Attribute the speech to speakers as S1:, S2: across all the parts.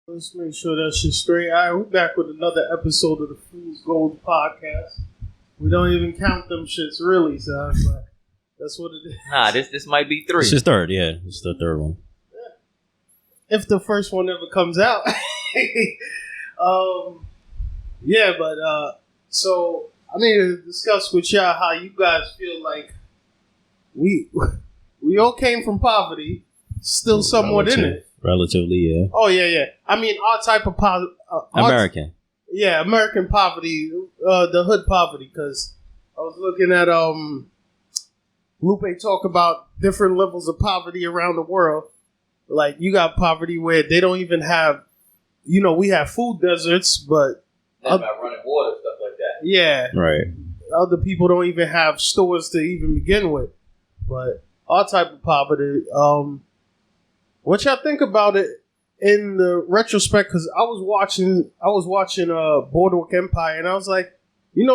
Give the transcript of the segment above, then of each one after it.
S1: Let's make sure that shit's straight. All right, we're back with another episode of the Fool's Gold podcast. We don't even count them shits really, son, but that's what it is.
S2: Nah, this might be 3.
S3: It's his third, yeah. It's the third one.
S1: If the first one ever comes out. So I need to discuss with y'all how you guys feel like we all came from poverty, still somewhat in it.
S3: Relatively, yeah.
S1: Oh, yeah. I mean, our type of poverty.
S3: American.
S1: Yeah, American poverty, the hood poverty, because I was looking at Lupe talk about different levels of poverty around the world. Like, you got poverty where they don't even have, we have food deserts, but...
S2: That's about running water, stuff like that.
S1: Yeah.
S3: Right.
S1: Other people don't even have stores to even begin with. But our type of poverty... what y'all think about it in the retrospect? Because I was watching Boardwalk Empire, and I was like,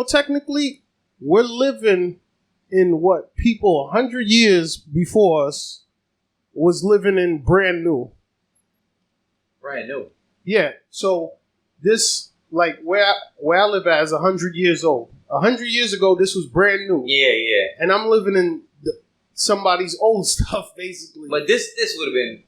S1: technically, we're living in what people 100 years before us was living in brand new.
S2: Brand new.
S1: Yeah. So this, like, where I live at is 100 years old. 100 years ago, this was brand new.
S2: Yeah.
S1: And I'm living in somebody's old stuff, basically.
S2: But this would have been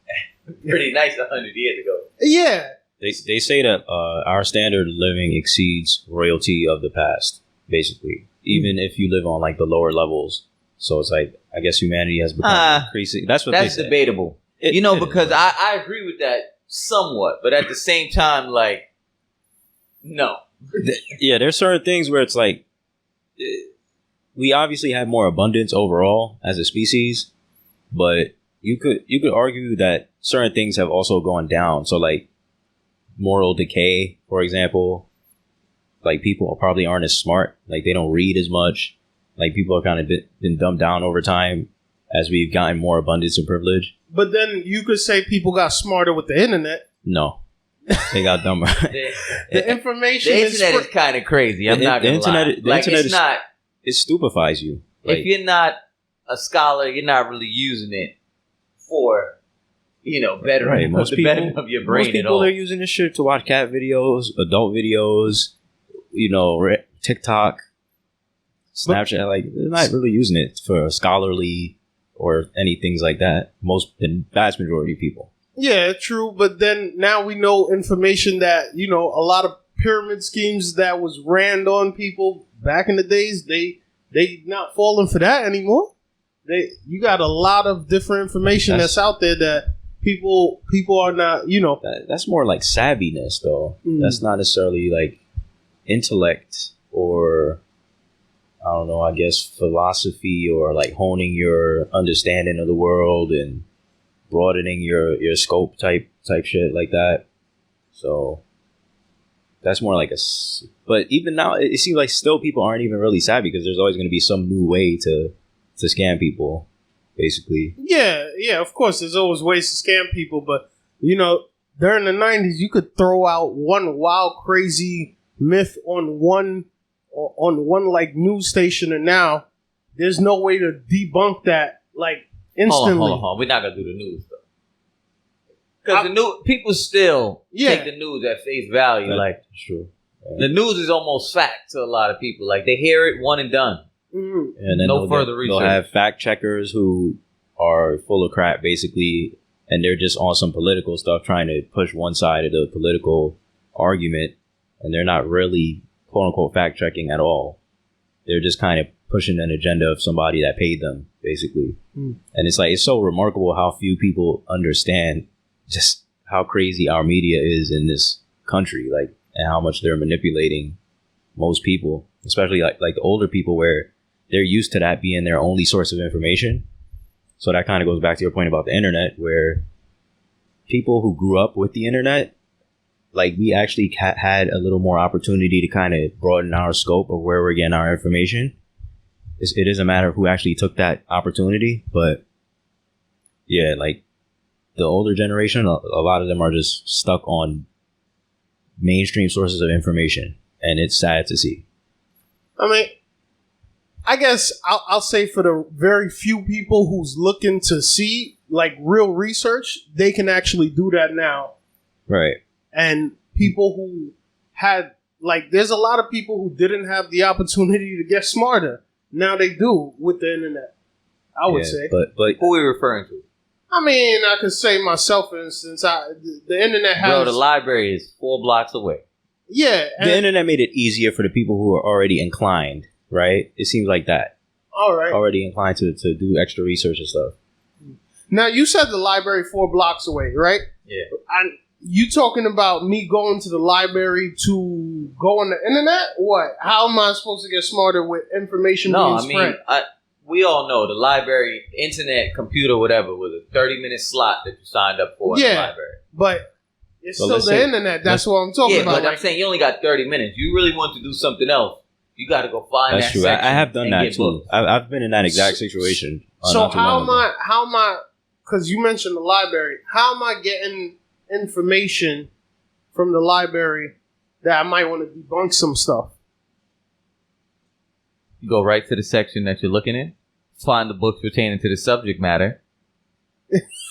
S2: pretty nice 100 years ago.
S1: Yeah.
S3: They say that our standard of living exceeds royalty of the past, basically. Even if you live on, like, the lower levels. So it's like, I guess humanity has become increasing. That's what they say.
S2: That's debatable. Because I agree with that somewhat. But at the same time, like, no.
S3: Yeah, there's certain things where it's like, we obviously have more abundance overall as a species, but you could argue that certain things have also gone down. So, like, moral decay, for example, like, people probably aren't as smart. Like, they don't read as much. Like, people are kind of been dumbed down over time as we've gotten more abundance and privilege.
S1: But then you could say people got smarter with the internet.
S3: No, they got dumber.
S1: The information
S2: the internet is kind of crazy. I'm not going to lie.
S3: The internet it stupefies you. Like,
S2: if you're not a scholar, you're not really using it for, bettering
S3: most
S2: the
S3: people,
S2: betterment of your brain
S3: most
S2: at all.
S3: people are using this shit to watch cat videos, adult videos, TikTok, Snapchat. Like, they're not really using it for scholarly or any things like that. The vast majority of people.
S1: Yeah, true. But then now we know information that, a lot of pyramid schemes that was ran on people back in the days, they not falling for that anymore. You got a lot of different information that's out there that people are not,
S3: That's more like savviness, though. That's not necessarily like intellect or, I don't know, I guess philosophy or like honing your understanding of the world and broadening your scope type shit like that. So that's more like but even now it seems like still people aren't even really savvy because there's always going to be some new way to scam people, basically. Yeah,
S1: of course there's always ways to scam people, but during the 90s you could throw out one wild crazy myth on one like news station, and now there's no way to debunk that like instantly.
S2: Hold on. We're not gonna do the news though, because the new people still take the news at face value. That's
S3: true.
S2: Yeah. The news is almost fact to a lot of people. Like, they hear it, one and done.
S1: Mm-hmm.
S3: And then
S2: no further research.
S3: They'll have fact checkers who are full of crap, basically, and they're just on some political stuff trying to push one side of the political argument, and they're not really quote unquote fact checking at all. They're just kind of pushing an agenda of somebody that paid them, basically. And it's like, it's so remarkable how few people understand just how crazy our media is in this country, like, and how much they're manipulating most people, especially like the older people, where they're used to that being their only source of information. So that kind of goes back to your point about the internet, where people who grew up with the internet, like, we actually had a little more opportunity to kind of broaden our scope of where we're getting our information. It is a matter of who actually took that opportunity. But yeah, like, the older generation, a lot of them are just stuck on mainstream sources of information, and it's sad to see.
S1: I mean, I guess I'll say for the very few people who's looking to see like real research, they can actually do that now.
S3: Right.
S1: and people who had, like, there's a lot of people who didn't have the opportunity to get smarter. Now they do with the internet, I would say.
S3: But
S2: Who are we referring to?
S1: I mean, I could say myself, for instance. The internet has...
S2: Bro, the library is 4 blocks away.
S1: Yeah.
S3: the internet made it easier for the people who are already inclined, right? It seems like that.
S1: All right.
S3: Already inclined to do extra research and stuff.
S1: Now, you said the library 4 blocks away, right?
S2: Yeah.
S1: You talking about me going to the library to go on the internet? What? How am I supposed to get smarter with information being spread?
S2: We all know the library, internet, computer, whatever, was a 30-minute slot that you signed up for in the library.
S1: But it's
S3: Well,
S1: still the internet. That's what I'm talking about.
S2: Yeah, but I'm saying you only got 30 minutes. You really want to do something else, you got to go find
S3: That's
S2: that
S3: true.
S2: section
S3: I have done
S2: and
S3: that
S2: get
S3: too.
S2: books.
S3: I've been in that exact situation.
S1: So
S3: not too long ago.
S1: how am I, because you mentioned the library, how am I getting information from the library that I might want to debunk some stuff?
S2: You go right to the section that you're looking in, find the books pertaining to the subject matter,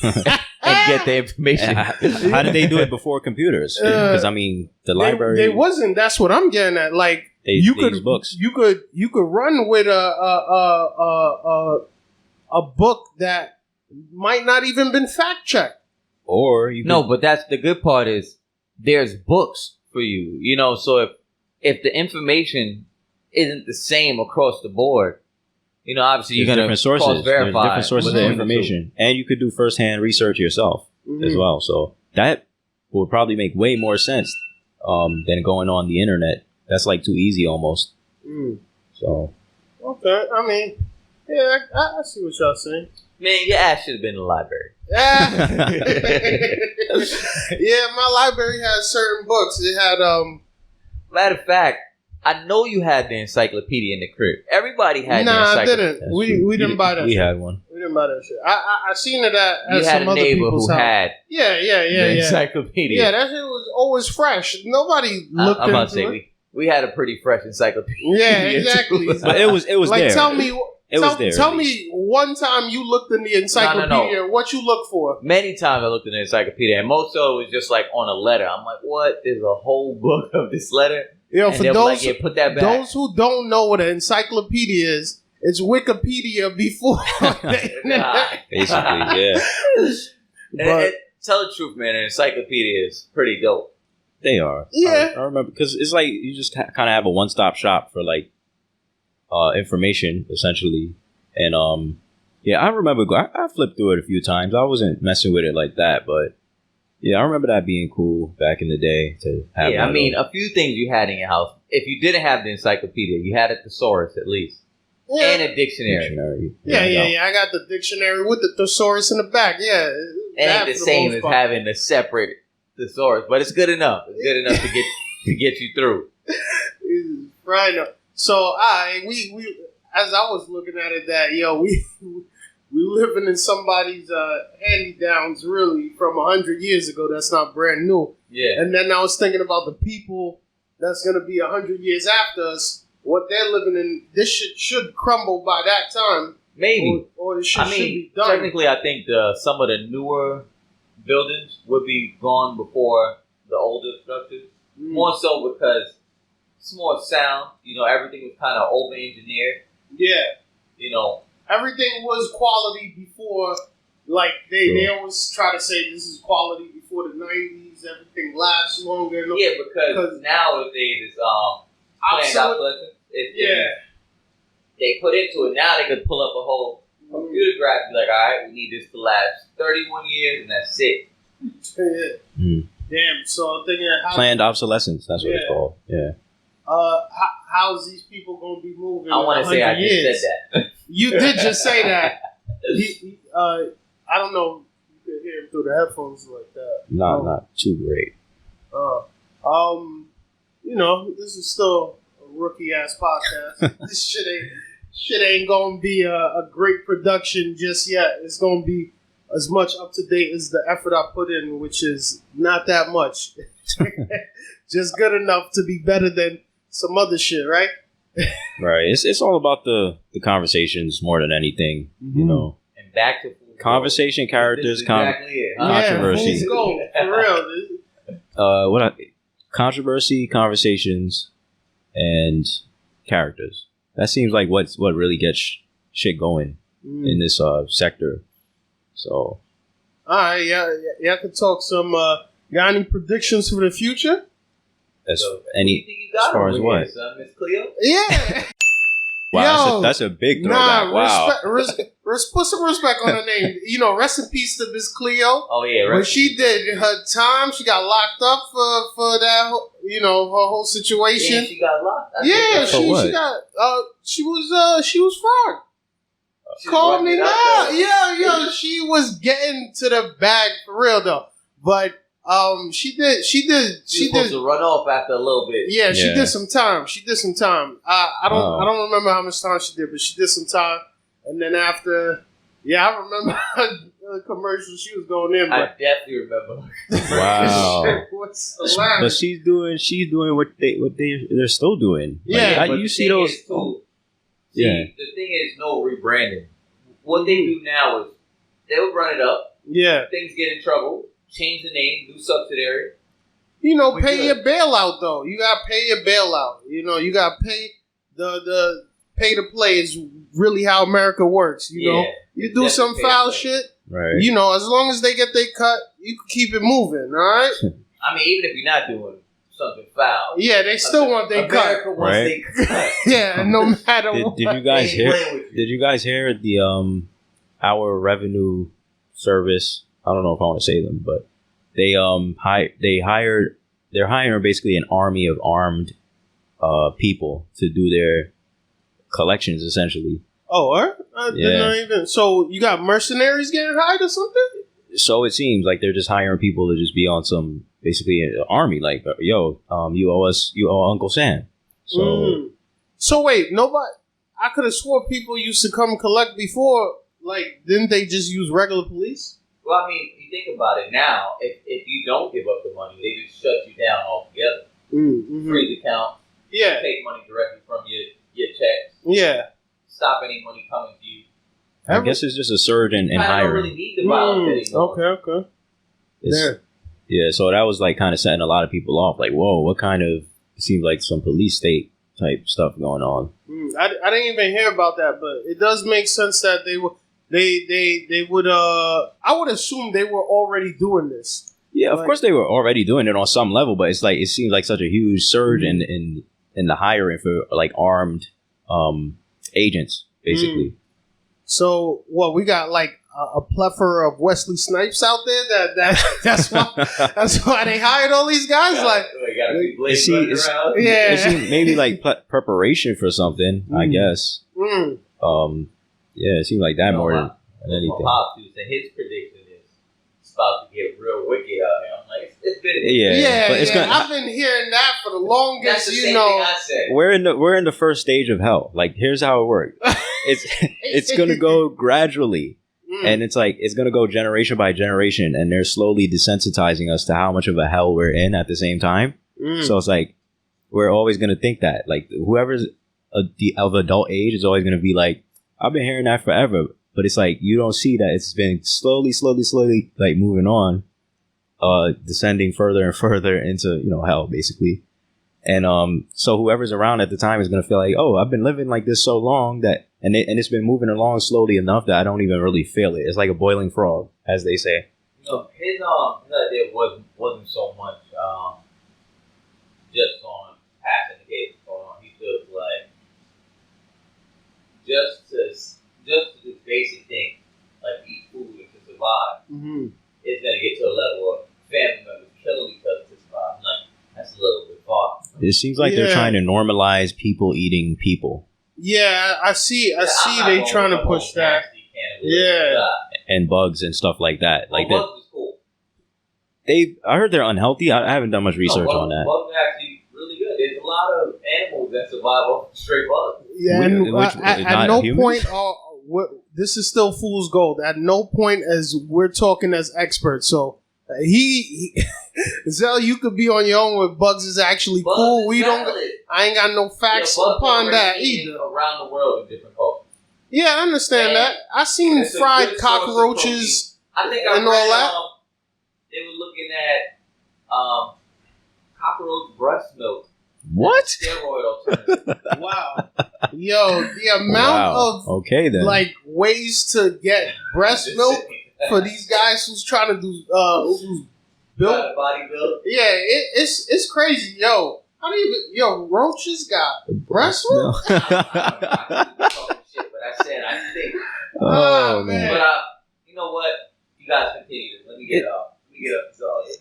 S2: and get the information.
S3: How did they do it before computers? Because I mean, the library.
S1: They wasn't. That's what I'm getting at. Like
S3: They use books.
S1: You could run with a book that might not even been fact checked.
S3: Or you
S2: No, but that's the good part is there's books for you. You know, so if the information isn't the same across the board, you know, obviously you're going to cross-verify.
S3: There's different sources of
S2: between the two.
S3: information, and you could do firsthand research yourself as well. So that would probably make way more sense than going on the internet. That's like too easy almost. So
S1: Okay, I mean, yeah, I see what y'all saying.
S2: Man, your ass should have been in the library.
S1: Yeah, my library has certain books. It had
S2: Matter of fact, I know you had the encyclopedia in the crib. Everybody had the
S1: Nah, I
S2: encyclopedia.
S1: didn't. We didn't buy that.
S3: We
S1: shit.
S3: had one.
S1: We didn't buy that shit. I seen it at
S2: You had
S1: some
S2: a
S1: other
S2: neighbor
S1: people's
S2: who
S1: house.
S2: had
S1: Yeah.
S2: the encyclopedia.
S1: Yeah, that shit was always fresh. Nobody looked
S2: I'm about to
S1: into
S2: say
S1: it.
S2: we had a pretty fresh encyclopedia.
S1: Yeah, exactly.
S3: But it was
S1: Like,
S3: there.
S1: tell me,
S3: It was there,
S1: Tell
S3: at
S1: me one time you looked in the encyclopedia. What you look for?
S2: Many times I looked in the encyclopedia, and most of it was just like on a letter. I'm like, what? There's a whole book of this letter?
S1: Yo,
S2: And
S1: for
S2: they'll be
S1: those
S2: like, yeah, put that back.
S1: those who don't know what an encyclopedia is, it's Wikipedia before the internet.
S3: Basically, yeah.
S2: And tell the truth, man, an encyclopedia is pretty dope.
S3: They are.
S1: Yeah.
S3: I remember because it's like you just kind of have a one-stop shop for like information essentially, and yeah, I remember I flipped through it a few times. I wasn't messing with it like that, but yeah, I remember that being cool back in the day to have.
S2: Yeah, I mean, a few things you had in your house. If you didn't have the encyclopedia, you had a thesaurus at least,
S1: Yeah.
S2: and a dictionary.
S1: Yeah. I got the dictionary with the thesaurus in the back. Yeah,
S2: Ain't the same as having a separate thesaurus, but it's good enough. It's good enough to get you through.
S1: Right. So we as I was looking at it, that we living in somebody's hand-me-downs really from 100 years ago. That's not brand new.
S2: Yeah.
S1: And then I was thinking about the people that's going to be 100 years after us. What they're living in, this shit should crumble by that time.
S2: Maybe.
S1: Or the shit
S2: I
S1: should be
S2: mean,
S1: done.
S2: technically, I think some of the newer buildings would be gone before the older structures. More so because it's more sound. You know, everything was kind of over-engineered.
S1: Yeah.
S2: You know.
S1: Everything was quality before, like, they always try to say this is quality before the 90s, everything lasts longer.
S2: Yeah, because nowadays it's planned obsolescence. They put into it, now they could pull up a whole computer graph and be like, all right, we need this to last 31 years, and that's it.
S1: Damn, so I'm thinking...
S3: Planned obsolescence, that's what it's called. Yeah.
S1: How's these people going to be moving?
S2: I want to say I
S1: years?
S2: just said that.
S1: You did just say that. I don't know if you could hear him through the headphones like that.
S3: Not too great.
S1: This is still a rookie ass podcast. This shit ain't gonna be a great production just yet. It's gonna be as much up to date as the effort I put in, which is not that much. Just good enough to be better than some other shit, right?
S3: Right. It's all about the conversations more than anything, you know.
S2: And back to
S3: conversation, characters,
S2: exactly it, huh?
S3: controversy.
S1: Fool's gold, for real.
S3: Controversy, conversations, and characters. That seems like what really gets shit going in this sector. So,
S1: all right, yeah, I could talk some. Got any predictions for the future?
S3: As
S2: So,
S3: any
S2: as
S3: far as what?
S2: Miss Cleo?
S1: Yeah.
S3: Wow,
S1: Yo,
S3: that's a big throwback. Wow.
S1: Put some respect on her name. Rest in peace to Miss Cleo.
S2: Oh yeah,
S1: When she did her time, she got locked up for that. Her whole situation.
S2: Yeah, she got locked.
S1: She was fraud. Call me now. Yeah, she was getting to the bag for real though. But she did
S2: supposed to run off after a little bit.
S1: Yeah, she did some time. I don't remember how much time she did, but she did some time. And then after, I remember the commercial she was going in. But
S2: I definitely remember.
S3: Wow.
S1: But
S3: she's doing what they're still doing.
S1: Yeah,
S3: you see those.
S2: The thing is, no rebranding. What they do now is they'll run it up.
S1: Yeah.
S2: Things get in trouble. Change the name. Do subsidiary.
S1: Pay your bailout though. You gotta pay your bailout. You gotta pay the pay to play is really how America works. You do some foul shit.
S3: Right.
S1: As long as they get their cut, you can keep it moving. All right.
S2: I mean, even if you're not doing something foul.
S1: Yeah, they still want their cut.
S3: Right.
S1: Yeah, no matter what.
S3: Did you guys hear? Did you guys hear the our revenue service? I don't know if I want to say them, but they're hiring basically an army of armed people to do their collections essentially.
S1: Oh, I didn't even. So you got mercenaries getting hired or something?
S3: So it seems like they're just hiring people to just be on some basically an army. Like, you owe Uncle Sam.
S1: So wait, nobody. I could have swore people used to come collect before. Like, didn't they just use regular police?
S2: Well, I mean, you think about it now. If you don't give up the money, they just shut you down altogether. Freeze accounts.
S1: Yeah.
S2: Take money directly from your checks.
S1: Yeah.
S2: Stop any money coming to you.
S3: I guess it's just a surge in hiring.
S2: I don't really need the violence anymore.
S1: Okay.
S3: Yeah, so that was like kind of setting a lot of people off. Like, whoa, what kind of? It seems like some police state type stuff going on.
S1: I didn't even hear about that, but it does make sense that they would. They would. I would assume they were already doing this.
S3: Yeah, of course they were already doing it on some level, but it's like it seems like such a huge surge in the hiring for like armed agents, basically.
S1: So what we got like a plethora of Wesley Snipes out there. That's why they hired all these guys.
S3: It seems maybe like preparation for something. I guess. Yeah, it seems like that more than anything.
S2: His prediction is it's about to get real wicked out here. I'm like, it's been
S1: I've been hearing that for the longest.
S2: That's the same thing I said.
S3: We're in the first stage of hell. Like, here's how it works. It's gonna go gradually, and it's like it's gonna go generation by generation, and they're slowly desensitizing us to how much of a hell we're in at the same time. So it's like we're always gonna think that like whoever's of adult age is always gonna be like, I've been hearing that forever, but it's like you don't see that it's been slowly like moving on, descending further and further into hell basically. And so whoever's around at the time is gonna feel like, oh, I've been living like this so long that and it's been moving along slowly enough that I don't even really feel it. It's like a boiling frog, as they say.
S2: His idea wasn't so much just on passing the case on. He feels like just to this basic thing, like eat food and to survive, it's gonna get to a level of family members killing each other to survive. Like, that's a little bit far.
S3: It seems like they're trying to normalize people eating people.
S1: Yeah, I see. They trying to push that. Yeah,
S3: and bugs and stuff like that. Like that.
S2: Bugs is cool.
S3: I heard they're unhealthy. I haven't done much research on that.
S2: Bugs are actually really good. There's a lot of animals that survive off straight bugs.
S1: Yeah, at no point. This is still fool's gold. At no point as we're talking as experts. So Zell, you could be on your own with bugs is actually
S2: bugs
S1: cool.
S2: Is
S1: we
S2: valid.
S1: don't. I ain't got no facts upon that either.
S2: Around the world in different cultures.
S1: Yeah, I understand that. I seen fried cockroaches.
S2: I think
S1: and all that.
S2: They were looking at cockroach breast milk.
S3: What?
S2: Steroid alternative.
S1: Wow. Yo, the amount of like ways to get breast milk for these guys who's trying to do who's built
S2: bodybuild.
S1: Yeah, it's crazy. Yo, how do you roaches got breast milk?
S2: I said I think.
S3: Oh man.
S2: But you know what? You guys continue. Let me get up.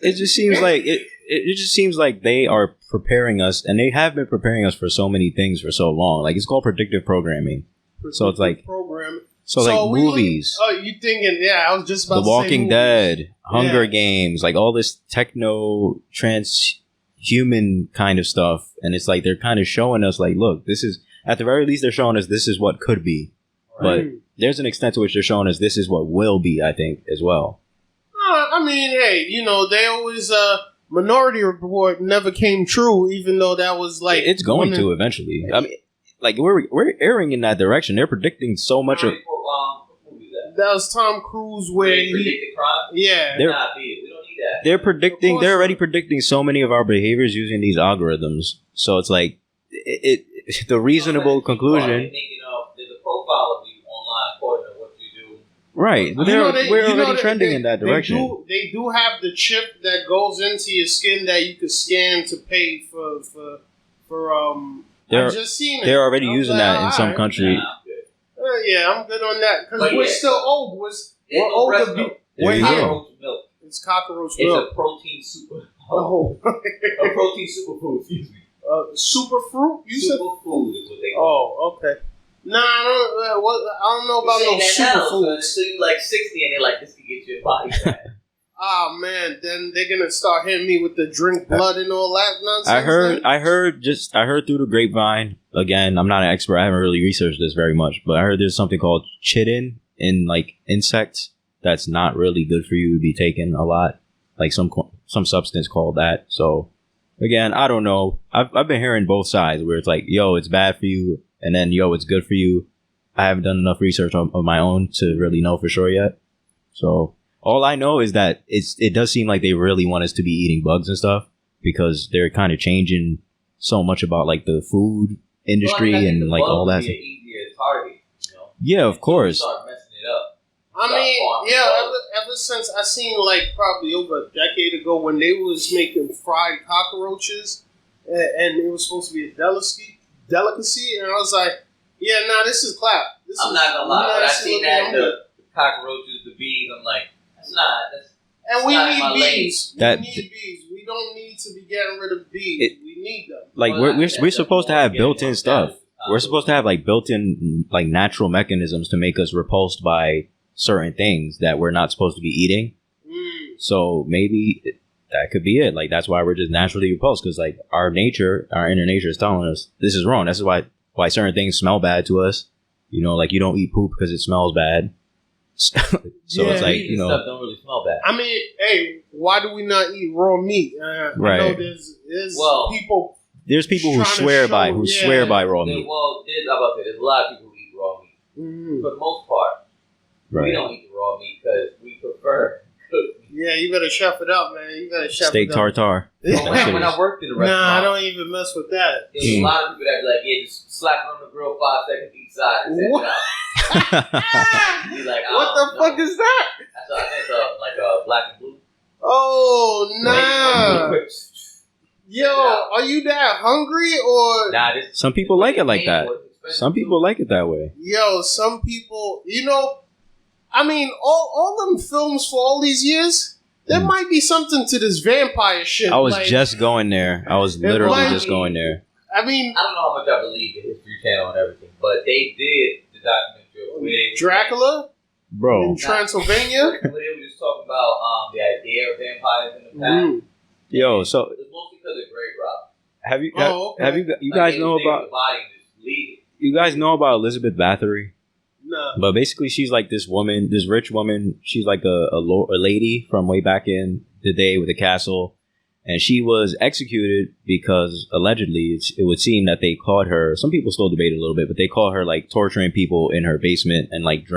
S3: It just seems like it just seems like they are preparing us, and they have been preparing us for so many things for so long. Like, it's called predictive programming. So it's like
S1: programming.
S3: So like movies.
S1: You thinking? Yeah, I was just about
S3: The
S1: to say
S3: Walking
S1: movies.
S3: Dead, Hunger Games, like all this techno transhuman kind of stuff, and it's like they're kind of showing us like, look, this is, at the very least, they're showing us this is what could be, but there's an extent to which they're showing us this is what will be, I think, as well.
S1: I mean, hey, they always Minority Report never came true, even though that was like
S3: it's going to eventually. I mean, like we're erring in that direction. They're predicting so much of.
S1: That was Tom Cruise where he
S2: predicted crime.
S1: Yeah,
S2: we don't need that.
S3: They're predicting. They're already predicting so many of our behaviors using these algorithms. So it's like the reasonable conclusion.
S2: There's a profile of you online according to what you do.
S3: Right, but we're already trending in that direction.
S1: They do have the chip that goes into your skin that you could scan to pay for. I've just seen it.
S3: They're already using that in some countries.
S1: Yeah, I'm good on that because we're still old. We're older.
S3: There you go.
S2: Milk.
S1: It's cockroach milk.
S2: It's a protein super.
S1: A
S2: protein superfood. Excuse me.
S1: Super fruit. You said
S2: superfood is what they call.
S1: Oh, okay. Nah, I don't know about no superfoods.
S2: So you like 60 and they're like, this can get you a body fat.
S1: Oh man, then they're gonna start hitting me with the drink blood and all that nonsense.
S3: I heard through the grapevine. Again, I'm not an expert. I haven't really researched this very much, but I heard there's something called chitin in like insects that's not really good for you to be taking a lot, like some substance called that. So again, I don't know. I've been hearing both sides where it's like, yo, it's bad for you, and then yo, it's good for you. I haven't done enough research of my own to really know for sure yet. So all I know is that it does seem like they really want us to be eating bugs and stuff because they're kind of changing so much about like the food industry and like all that.
S2: Easier target,
S3: Yeah, of course.
S2: Start messing it up.
S1: I mean, yeah. Ever since I seen like probably over a decade ago when they was making fried cockroaches, and it was supposed to be a delicacy, and I was like, yeah, nah, this is clap.
S2: I'm not gonna lie, when I seen that the cockroaches, the bees, I'm like, that's not.
S1: And we need bees.
S3: We
S1: need bees. We don't need to be getting rid of bees. We need them.
S3: Like we're supposed to have built-in stuff. We're supposed to have like built-in like natural mechanisms to make us repulsed by certain things that we're not supposed to be eating. So maybe that could be it. Like that's why we're just naturally repulsed because like our inner nature is telling us this is wrong. This is why certain things smell bad to us. Like you don't eat poop because it smells bad. So it's like
S2: stuff don't really smell bad.
S1: I mean, hey, why do we not eat raw meat?
S3: Right.
S1: I know there's people.
S3: There's people who swear by raw meat.
S2: Well, there's a lot of people who eat raw meat. For the most part, we don't eat the raw meat because we prefer cooked meat.
S1: Yeah, you better chef it up, man. You better chef
S3: steak
S1: it up.
S3: tartar.
S2: When I worked in a restaurant,
S1: I don't even mess with that.
S2: There's a lot of people that be like, yeah, just slap it on the grill 5 seconds each side and send it out. He's like,
S1: what the fuck is that?
S2: That's like a black and blue.
S1: Oh, nah. Yo, are you that hungry or?
S2: Nah,
S3: some people like it like that. Some people like it that way.
S1: Yo, some people, I mean, all them films for all these years, there might be something to this vampire shit.
S3: I was just going there. I was literally just going there.
S1: I mean,
S2: I don't know how much I believe in History Channel and everything, but they did the documentary with
S1: Dracula,
S3: bro,
S1: in Transylvania.
S2: Where they were just talking about the idea of vampires in the past.
S3: Yo, so
S2: it's mostly because of grave rob.
S3: Have you guys know about? You guys know about Elizabeth Bathory?
S1: No.
S3: But basically, she's like this rich woman. She's like a lady from way back in the day with a castle. And she was executed because allegedly it would seem that they caught her. Some people still debate it a little bit, but they caught her like torturing people in her basement and like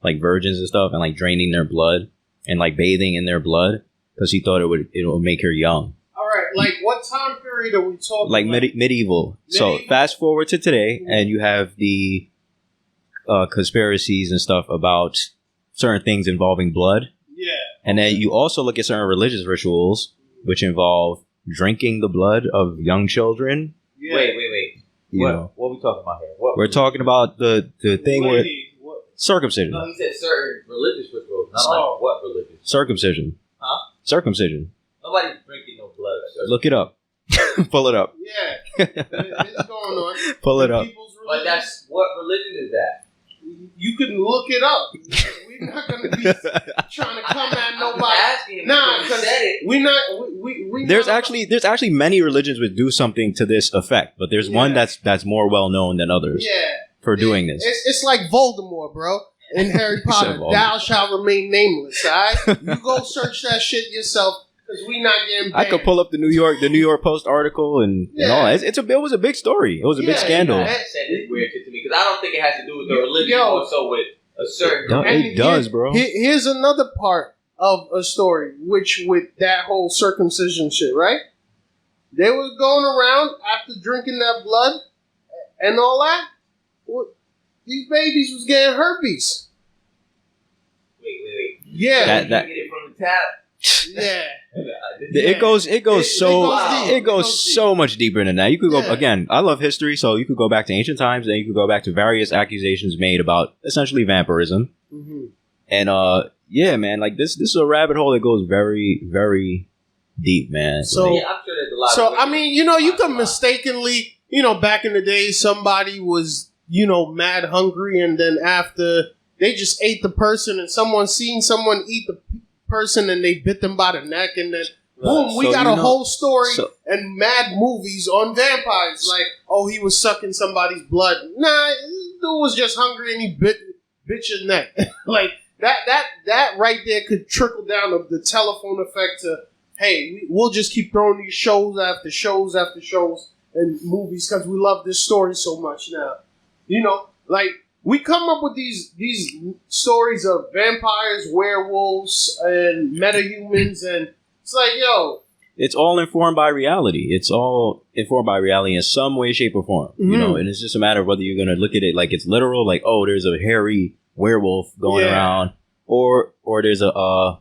S3: like virgins and stuff and like draining their blood and like bathing in their blood because she thought it would make her young.
S1: All right, like what time period are we talking?
S3: Like
S1: about?
S3: medieval. So fast forward to today, and you have the conspiracies and stuff about certain things involving blood.
S1: Yeah.
S3: And then you also look at certain religious rituals, which involve drinking the blood of young children.
S2: Yeah. Wait. What are we talking about here?
S3: We're talking about the thing where circumcision.
S2: No, he said certain religious rituals. Not like what religious?
S3: Circumcision.
S2: Huh?
S3: Circumcision.
S2: Nobody's drinking no blood.
S3: Look it up. Pull it up.
S1: Yeah. It's going on.
S3: Pull it up.
S2: But that's what religion is that?
S1: You can look it up. We're not going to be trying to come at nobody. Nah, because we're not. We
S3: there's actually many religions which do something to this effect, but there's one that's more well known than others.
S1: Yeah.
S3: For doing this,
S1: it's like Voldemort, bro. In Harry Potter, thou shalt remain nameless. All right, you go search that shit yourself. Because we not getting banned.
S3: I could pull up the New York Post article and all. It was a big story. It was a big scandal.
S2: That said this weird shit to me because I don't think it has to do with the religion or so with a certain.
S3: It does, bro.
S1: Here's another part of a story, which with that whole circumcision shit, right? They were going around after drinking that blood and all that. These babies was getting herpes.
S2: Wait.
S1: Yeah,
S2: you get it from the tap.
S1: Yeah.
S3: It goes so much deeper than that. You could go again. I love history, so you could go back to ancient times, and you could go back to various accusations made about essentially vampirism.
S1: Mm-hmm.
S3: And man, like this is a rabbit hole that goes very, very deep, man.
S1: So
S2: I'm sure there's a lot.
S1: So I mean, you could mistakenly, back in the day, somebody was, mad hungry, and then after they just ate the person, and someone seen someone eat the person and they bit them by the neck, and then boom, we got a whole story and mad movies on vampires. Like, oh, he was sucking somebody's blood. Nah, this dude was just hungry and he bit your neck. Like that right there could trickle down of the telephone effect to, hey, we'll just keep throwing these shows after shows after shows and movies because we love this story so much now. Like. We come up with these stories of vampires, werewolves, and metahumans, and it's like, yo.
S3: It's all informed by reality. It's all informed by reality in some way, shape, or form.
S1: Mm-hmm.
S3: And it's just a matter of whether you're going to look at it like it's literal, like, oh, there's a hairy werewolf going around, or there's a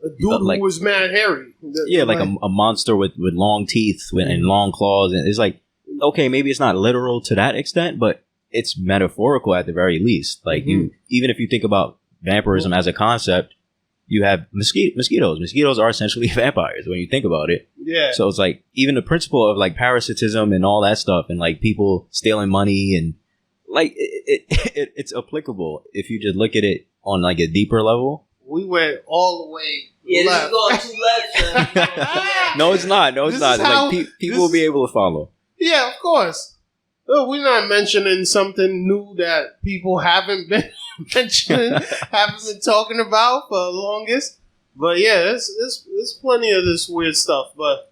S1: dude who was mad hairy.
S3: Like a monster with long teeth and long claws. And it's like, okay, maybe it's not literal to that extent, but it's metaphorical at the very least. Like even if you think about vampirism as a concept, you have mosquitoes. Mosquitoes are essentially vampires when you think about it.
S1: Yeah.
S3: So it's like even the principle of like parasitism and all that stuff, and like people stealing money, and like it's applicable if you just look at it on like a deeper level.
S1: We went all the way.
S2: Yeah,
S1: left.
S2: this is going too left.
S3: No, it's not. No, it's not. Like people will be able to follow.
S1: Yeah, of course. We're not mentioning something new that people haven't been mentioning, haven't been talking about for the longest. But yeah, there's plenty of this weird stuff. But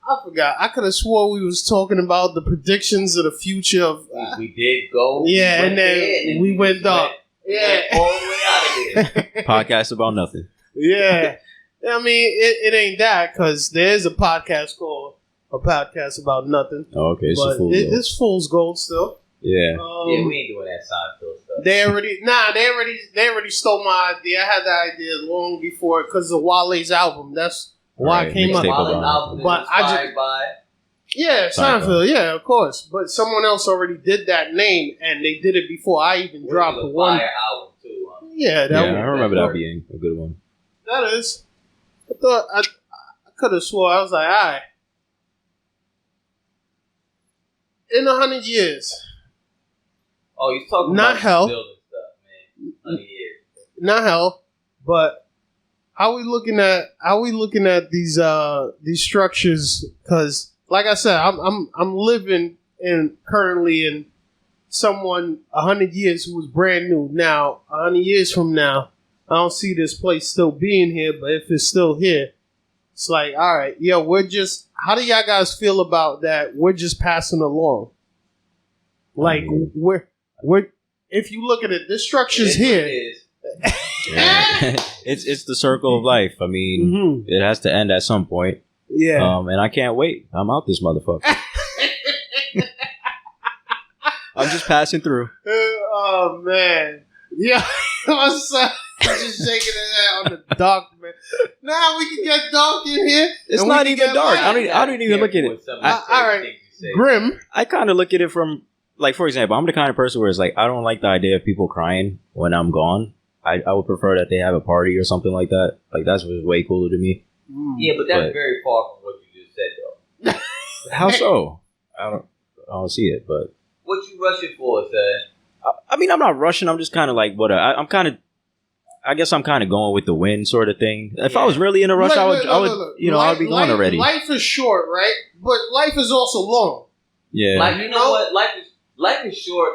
S1: I forgot. I could have swore we was talking about the predictions of the future of.
S2: We did go.
S1: Yeah, and then we went dark. Yeah,
S2: all the way out of here.
S3: Podcast about nothing.
S1: Yeah, I mean it ain't that because there's a podcast called. A podcast about nothing.
S3: Oh, okay,
S1: it's fool's gold still.
S3: Yeah.
S2: Yeah, we ain't doing that Seinfeld stuff.
S1: They already stole my idea. I had that idea long before because of Wale's album. That's why it came up.
S2: But I just
S1: Seinfeld. Yeah, of course. But someone else already did that name, and they did it before I even dropped the one.
S2: Album too.
S1: Yeah,
S3: I remember that being a good one.
S1: That is. I thought I could have swore I was like, all right. In 100 years.
S2: Oh, you're talking
S1: not
S2: about
S1: hell.
S2: Building stuff, man. 100 years.
S1: Not hell, but how we looking at these structures? Because, like I said, I'm living currently in someone 100 years who was brand new. Now, 100 years from now, I don't see this place still being here. But if it's still here, it's like, all right, how do y'all guys feel about that? We're just passing along. Like, we're if you look at it, this structure's here.
S3: Yeah. It's the circle of life. I mean, it has to end at some point.
S1: Yeah.
S3: And I can't wait. I'm out this motherfucker. I'm just passing through.
S1: Oh man, yeah, my son just shaking his head on the dark, man. Now we can get dark in here.
S3: It's not even dark. I don't even look at it.
S1: All right, grim.
S3: I kind of look at it from, like, for example, I'm the kind of person where it's like, I don't like the idea of people crying when I'm gone. I would prefer that they have a party or something like that. Like, that's way cooler to me.
S2: Yeah, but that's very far from what you just said, though.
S3: How so? I don't see it, but.
S2: What you rushing for, sir?
S3: I mean, I'm not rushing. I'm just kind of like, I'm kind of, I guess I'm kind of going with the wind sort of thing. If I was really in a rush, I would, you know, I'd be going already.
S1: Life is short, right? But life is also long.
S3: Yeah.
S2: Like, you know what? Life is short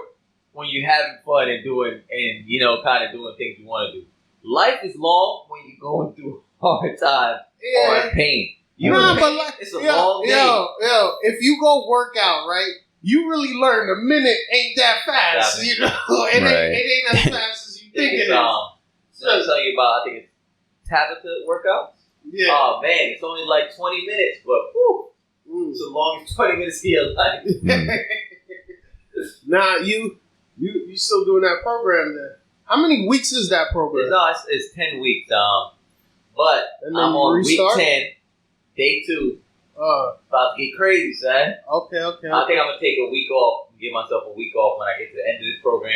S2: when you're having fun and doing, and, you know, kind of doing things you want to do. Life is long when you're going through hard times or pain.
S1: But
S2: it's a long day.
S1: Yo, if you go work out, right? You really learn a minute ain't that fast, you know. It ain't as fast as you think it is.
S2: So I'll tell you about, I think it's Tabitha workouts. Yeah. Oh man, it's only like 20 minutes, but it's the longest 20 minutes of your life.
S1: Nah, you still doing that program then? How many weeks is that program?
S2: It's 10 weeks. But I'm on week 10, day 2. About to get crazy, son.
S1: Okay.
S2: I think I'm gonna take a week off, give myself a week off when I get to the end of this program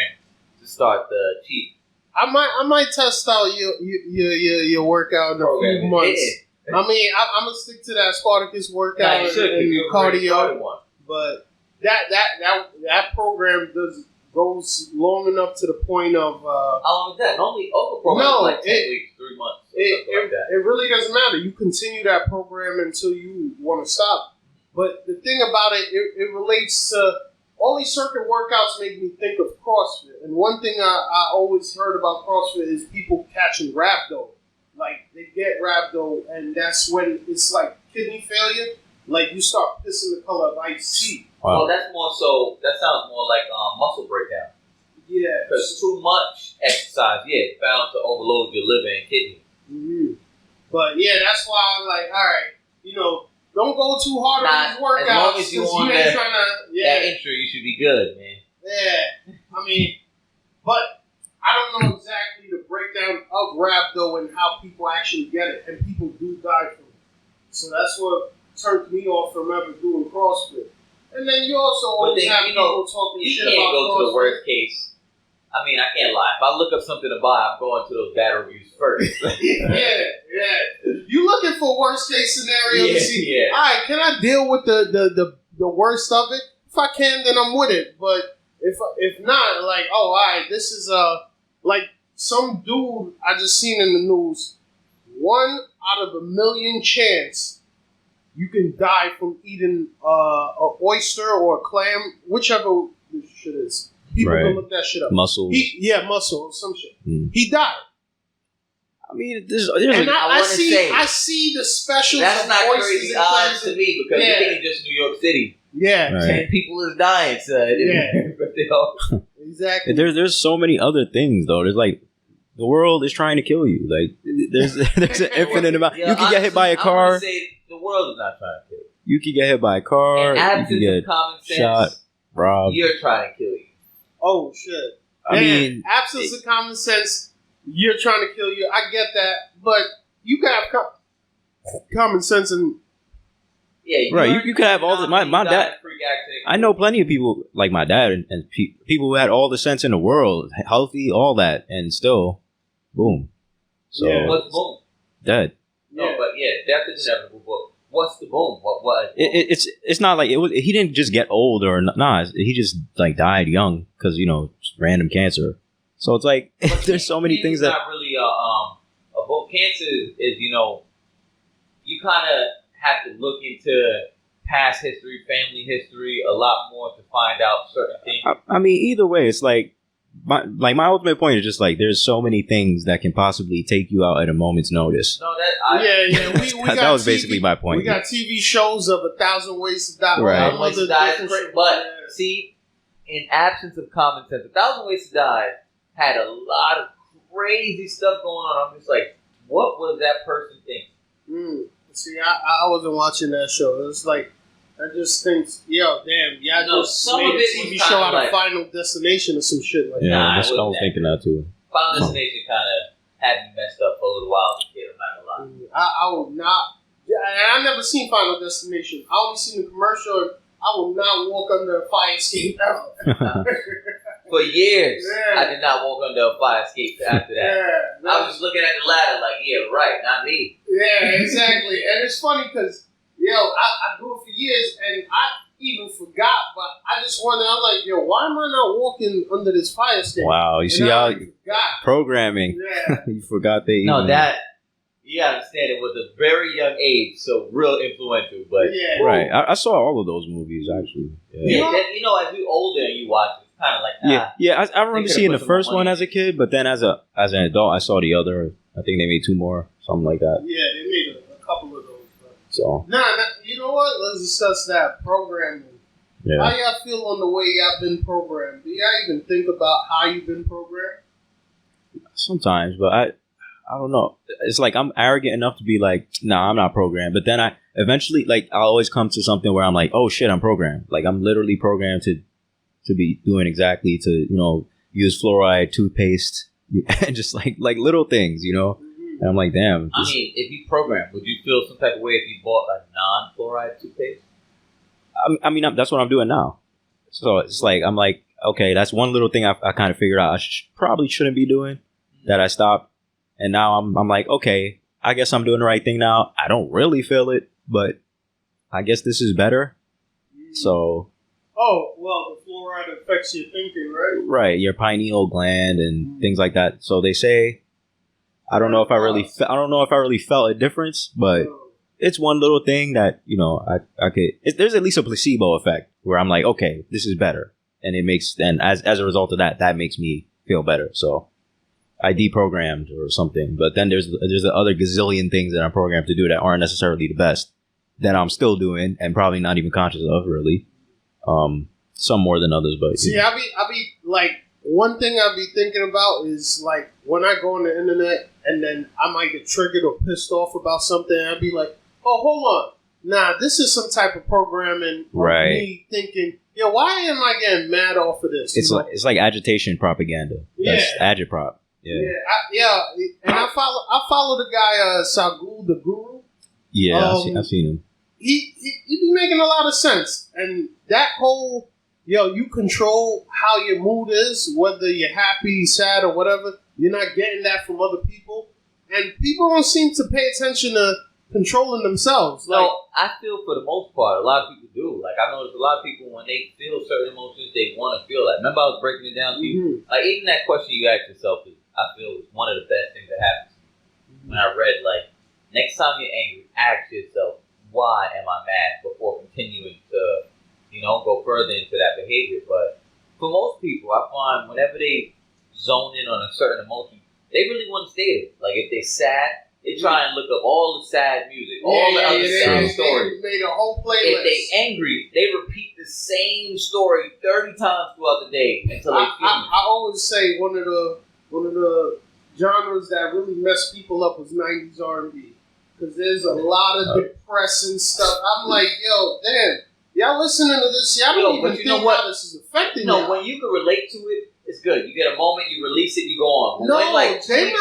S2: to start the cheat.
S1: I might test out your workout in a few months. Yeah. I mean, I'm gonna stick to that Spartacus workout and cardio, but that program goes long enough to the point of.
S2: How long is that? Normally, program is like 10 weeks, 3 months.
S1: It really doesn't matter. You continue that program until you want to stop. But the thing about it relates to all these circuit workouts. Make me think of CrossFit. And one thing I always heard about CrossFit is people catching rhabdo. Like they get rhabdo, and that's when it's like kidney failure. Like you start pissing the color of iced tea.
S2: Wow. Well, that sounds more like muscle breakdown.
S1: Yeah,
S2: because too much exercise, it's bound to overload your liver and kidney.
S1: Mm-hmm. But yeah, that's why I'm like, all right, you know, don't go too hard on these workouts. As long as you on that intro, you should be good, man. Yeah, I mean, but I don't know exactly the breakdown of rhabdo and how people actually get it, and people do die from it. So that's what turned me off from ever doing CrossFit. And then you also always have people talking shit about CrossFit. You can't go to the worst case.
S2: I mean, I can't lie. If I look up something to buy, I'm going to those bad reviews first.
S1: yeah. You looking for worst case scenario to see, all right, can I deal with the worst of it? If I can, then I'm with it. But if not, like, all right, this is like some dude I just seen in the news, 1 out of 1,000,000 chance you can die from eating an oyster or a clam, whichever this shit is. People can look that shit up.
S3: Mussels.
S1: Mussel, some shit. He died.
S3: I mean,
S1: I see the specials.
S2: That's not crazy odds to me because you're thinking just New York City.
S1: Yeah,
S2: 10 people is dying, son.
S1: Yeah, exactly.
S3: There's so many other things though. There's like the world is trying to kill you. Like there's an infinite amount. You can get hit by a car.
S2: The world is not trying to kill you.
S3: You can get hit by a car.
S2: In absence of common sense,
S3: shot, robbed.
S2: You're trying to kill you.
S1: Oh shit!
S3: I mean,
S1: absence of common sense. You're trying to kill you. I get that, but you can have common sense and
S3: right. You can have all the my dad. I know plenty of people like my dad and people who had all the sense in the world, healthy, all that, and still, boom. So
S2: what's boom?
S3: Dead.
S2: No, but death is inevitable. But what's the boom? What?
S3: It's not like it was. He didn't just get old or nah. He just like died young because random cancer. So it's like there's so many things that
S2: not really a boom. Cancer is you kind of have to look into past history, family history a lot more to find out certain things.
S3: I mean, either way, it's like my ultimate point is just like there's so many things that can possibly take you out at a moment's notice.
S2: No,
S1: we got
S3: that was basically my point.
S1: We got TV shows of 1,000 Ways to Die.
S3: Right.
S2: But see, in absence of common sense, 1,000 Ways to Die had a lot of crazy stuff going on. I'm just like, what was that person thinking?
S1: See, I wasn't watching that show. It's like I just think, yo, damn, y'all just
S2: some
S1: made
S2: of
S1: a
S2: it
S1: TV
S2: was
S1: show
S2: kinda
S1: out
S2: like,
S1: of Final Destination or some shit like that.
S3: Yeah,
S2: Nah,
S3: I was thinking that too.
S2: Final Destination kind of had me messed up for a little while as a kid. I'm not gonna lie.
S1: I will not. Yeah, and I never seen Final Destination. I only seen the commercial. And I will not walk under a fire escape ever.
S2: For years,
S1: Yeah.
S2: I did not walk under a fire escape after that.
S1: Yeah,
S2: I was just looking at the ladder like, yeah, right, not me.
S1: yeah, exactly. And it's funny because, I do it for years and I even forgot, but I just wonder, I'm like, why am I not walking under this fire escape?
S3: Wow, you see how programming?
S1: Yeah.
S3: You forgot they.
S2: No, that you gotta understand it was a very young age, so real influential. But
S1: yeah,
S3: right, I saw all of those movies actually. Yeah,
S2: as we older and you watch it, it's kind of like
S3: I remember seeing the first one as a kid, but then as an adult, I saw the other. I think they made 2 more, something like that.
S1: Yeah, they made a couple of those.
S3: So
S1: you know what? Let's discuss that programming.
S3: Yeah.
S1: How y'all feel on the way y'all been programmed? Do y'all even think about how you've been programmed?
S3: Sometimes, but I don't know. It's like I'm arrogant enough to be like, nah, I'm not programmed. But then I eventually, like, I always come to something where I'm like, oh shit, I'm programmed. Like, I'm literally programmed to be doing exactly to, use fluoride, toothpaste, and just like little things, And I'm like, damn.
S2: I mean, if you program, would you feel some type of way if you bought a non-fluoride toothpaste?
S3: I mean, that's what I'm doing now. So it's like, I'm like, okay, that's one little thing I kind of figured out I probably shouldn't be doing that I stopped. And now I'm like, okay, I guess I'm doing the right thing now. I don't really feel it, but I guess this is better. So.
S1: Oh, well, the fluoride affects your thinking, right?
S3: Right, your pineal gland and things like that. So they say, I don't know if I really felt a difference, but it's one little thing that, I could, there's at least a placebo effect where I'm like, okay, this is better. And it makes, and as a result of that makes me feel better. So I deprogrammed or something, but then there's the other gazillion things that I'm programmed to do that aren't necessarily the best that I'm still doing and probably not even conscious of really. Some more than others, but
S1: see, I be like, one thing I be thinking about is like when I go on the internet and then I might get triggered or pissed off about something, I'd be like, oh, hold on. Nah, this is some type of programming.
S3: Right.
S1: Me thinking, why am I getting mad off of this?
S3: It's like agitation propaganda. That's agitprop. Yeah.
S1: And I follow the guy Sagul the Guru.
S3: Yeah, I've seen him.
S1: He be making a lot of sense, and that whole you control how your mood is, whether you're happy, sad, or whatever. You're not getting that from other people, and people don't seem to pay attention to controlling themselves.
S2: No, I feel for the most part, a lot of people do. Like, I noticed a lot of people, when they feel certain emotions, they want to feel that. Remember I was breaking it down to you? Like, even that question you asked yourself, I feel is one of the best things that happens. When I read, like, next time you're angry, ask yourself, why am I mad? Before continuing to, go further into that behavior. But for most people, I find whenever they zone in on a certain emotion, they really want to stay there. Like, if they're sad, they try and look up all the sad music, all the other sad stories.
S1: They made a whole playlist.
S2: If they angry, they repeat the same story 30 times throughout the day until they feel it.
S1: I always say one of the genres that really messed people up was 90s R&B. Because there's a lot of depressing stuff. I'm like, damn, y'all listening to this, y'all don't even think how this is affecting y'all.
S2: When you can relate to it, it's good. You get a moment, you release it, you go on.
S1: No, they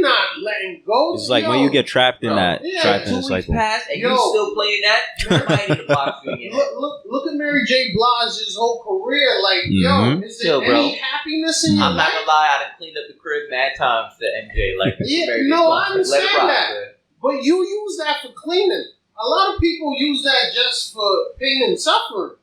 S1: not letting go.
S3: It's like when you get trapped in that, trapped in the cycle.
S2: Pass and you still playing that, you might need to box you again.
S1: Look at Mary J. Blige's whole career. Like, is there any happiness in your life?
S2: I'm not gonna lie, I done cleaned up the crib mad times to MJ. Like,
S1: I understand that. But you use that for cleaning. A lot of people use that just for pain and suffering.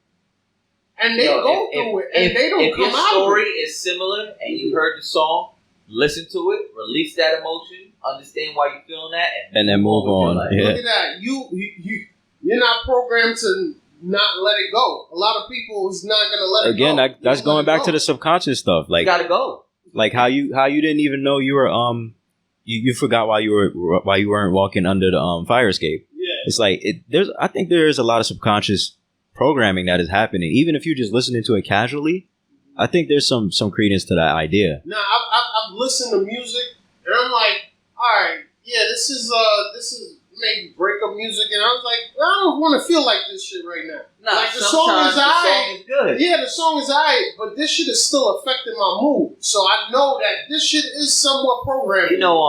S1: And they go through it, and they don't come out of it. If your story
S2: is similar, and you heard the song, listen to it, release that emotion, understand why you're feeling that, and then move on.
S1: Yeah. Look at that. You're not programmed to not let it go. A lot of people is not going to let it go.
S3: Again, that's going back to the subconscious stuff. Like,
S2: you got to go.
S3: Like how you didn't even know you were you forgot why you weren't walking under the fire escape.
S1: Yeah.
S3: It's like I think there's a lot of subconscious programming that is happening. Even if you're just listening to it casually, I think there's some credence to that idea.
S1: Now I've listened to music and I'm like, all right, yeah, this is maybe breakup music, and I was like, I don't want to feel like this shit right now.
S2: Nah,
S1: like the song is
S2: good.
S1: Yeah, the song is alright, but this shit is still affecting my mood. So I know that this shit is somewhat programmed.
S2: You know,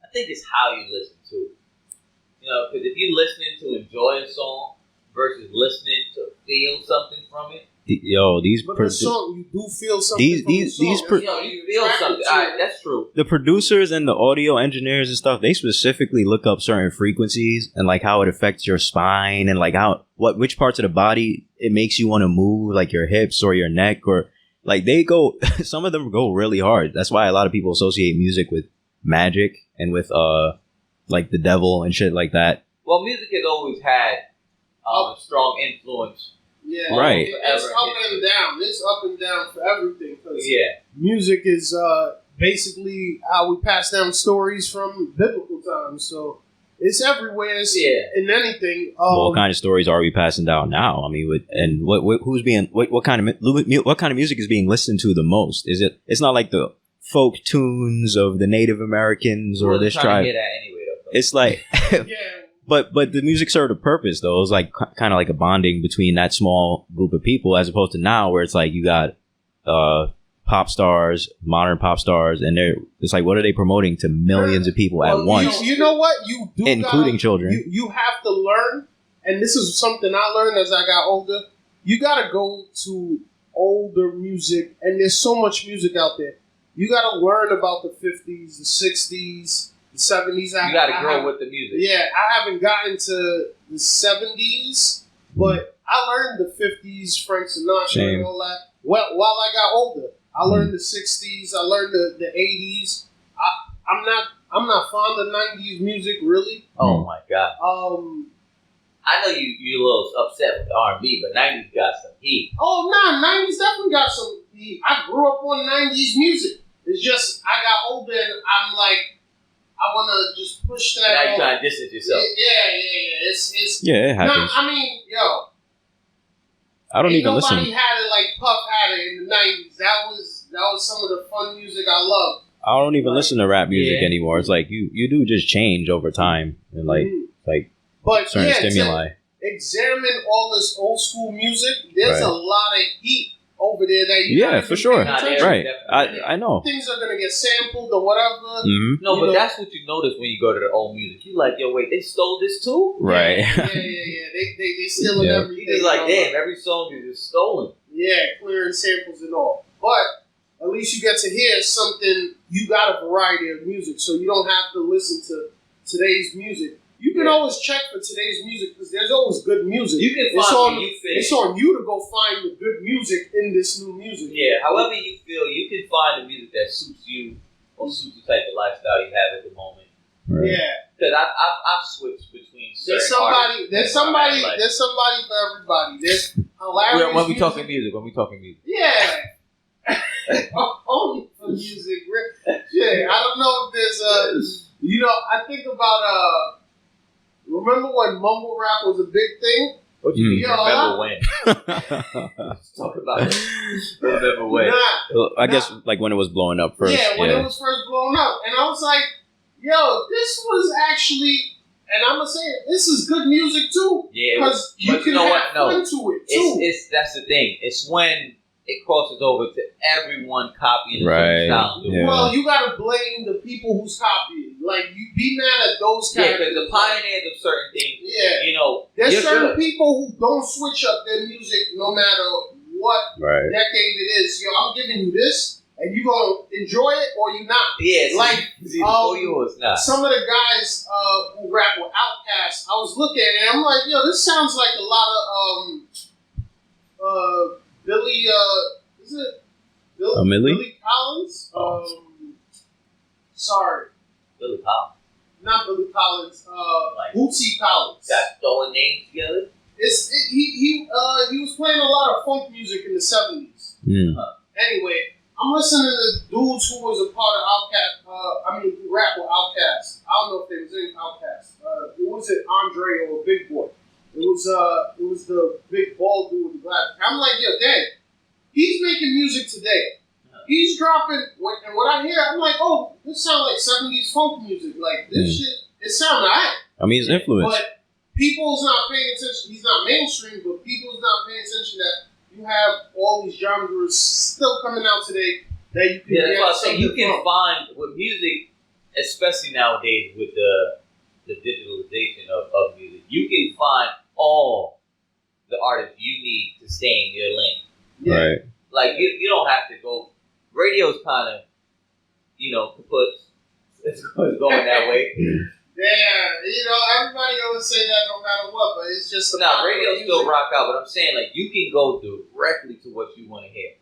S2: I think it's how you listen to it. You know, because if you're listening to enjoy a song versus listening to feel something from it.
S1: The song, you do feel something. You
S2: feel something. All right, that's true.
S3: The producers and the audio engineers and stuff, they specifically look up certain frequencies and like how it affects your spine and like which parts of the body it makes you want to move, like your hips or your neck, or like they go. Some of them go really hard. That's why a lot of people associate music with magic and with like the devil and shit like that.
S2: Well, music has always had a strong influence.
S1: Yeah,
S3: right.
S1: It's up and down. It's up and down for everything.
S2: Yeah,
S1: music is basically how we pass down stories from biblical times. So it's everywhere. It's in anything.
S3: What kind of stories are we passing down now? I mean, what kind of music is being listened to the most? Is it? It's not like the folk tunes of the Native Americans or this tribe.
S2: Get at anyway, though.
S3: It's like.
S1: Yeah.
S3: But the music served a purpose, though. It was like kind of like a bonding between that small group of people, as opposed to now where it's like you got pop stars, modern pop stars, and it's like, what are they promoting to millions of people at once?
S1: You know what? You do,
S3: including children.
S1: You have to learn, and this is something I learned as I got older. You got to go to older music, and there's so much music out there. You got to learn about the 50s, the 60s. The 70s.
S2: You got to grow with the music.
S1: Yeah, I haven't gotten to the 70s, but I learned the 50s, Frank Sinatra and all that. While I got older, I learned the 60s. I learned the 80s. I'm not fond of 90s music, really.
S2: Oh my god. I know you're a little upset with the R&B, but 90s got some heat.
S1: Oh nah, 90s definitely got some heat. I grew up on 90s music. It's just I got older and I'm like, I want to just push that.
S2: Now you're trying to distance yourself.
S1: Yeah.
S3: It happens.
S1: I mean,
S3: I don't even listen.
S1: Nobody had it like Puff had it in the 90s. That was some of the fun music I loved.
S3: I don't even listen to rap music anymore. It's like you do just change over time and like certain stimuli.
S1: Examine all this old school music. There's a lot of heat over there that you
S3: for sure. Right. I know.
S1: Things are gonna get sampled or whatever.
S3: Mm-hmm.
S2: No, but that's what you notice when you go to the old music. You're like, yo, wait, they stole this too?
S3: Right.
S1: Yeah. They stealing everything.
S2: You're just like, damn, every song is just stolen.
S1: Yeah, clearing samples and all. But at least you get to hear something. You got a variety of music, so you don't have to listen to today's music. You can always check for today's music because there's always good music.
S2: You can find what you feel.
S1: It's on you to go find the good music in this new music.
S2: Yeah, however you feel, you can find the music that suits you or suits the type of lifestyle you have at the moment.
S3: Right.
S1: Yeah,
S2: because I've switched between.
S1: There's somebody for everybody. There's hilarious.
S2: When we talking music.
S1: Yeah. Only for music. Yeah, I don't know if there's I think about remember when mumble rap was a big thing?
S2: What you mean? Remember when? Let's talk about it. Remember when?
S3: I guess like when it was blowing up first.
S1: Yeah, when it was first blowing up. And I was like, yo, this was actually, and I'm going to say it, this is good music too. Yeah. Because you can have fun to it too.
S2: That's the thing. It's when it crosses over to everyone copying the style.
S3: Yeah.
S1: Well, you got to blame the people who's copying. Like, you be mad at those
S2: characters. Yeah, because the pioneers of certain things,
S1: there's certain people who don't switch up their music no matter what decade it is. Yo, I'm giving you this, and you going to enjoy it or you not.
S2: Yeah,
S1: like,
S2: yours not.
S1: Some of the guys who rap with Outkast, I was looking at it, and I'm like, yo, this sounds like a lot of Billy, is it Billy Collins? Sorry.
S2: Billy Collins.
S1: Not Billy Collins. Bootsy Collins.
S2: Got throwing names together.
S1: He was playing a lot of funk music in the 70s. Anyway, I'm listening to dudes who was a part of Outkast. Who rap with Outkast. I don't know if they was in Outkast. It wasn't Andre or Big Boy. It was the big bald dude with the black. I'm like, yo, dang, he's making music today. He's dropping, and what I hear, I'm like, oh, this sounds like 70s funk music. Like, this shit It sounded alright.
S3: I mean, it's influence.
S1: But people's not paying attention. He's not mainstream, but people's not paying attention that you have all these genres still coming out today that you can
S2: that's what I'm saying. You
S1: from.
S2: can find with music, especially nowadays with the digitalization of music, you can find all the artists you need to stay in your lane.
S1: Yeah.
S3: Right.
S2: Like you don't have to go. Radio's kind of, kaput. It's going that way.
S1: Yeah, everybody always say that no matter what, but it's just
S2: radio still rock out. But I'm saying, like, you can go directly to what you want to hear.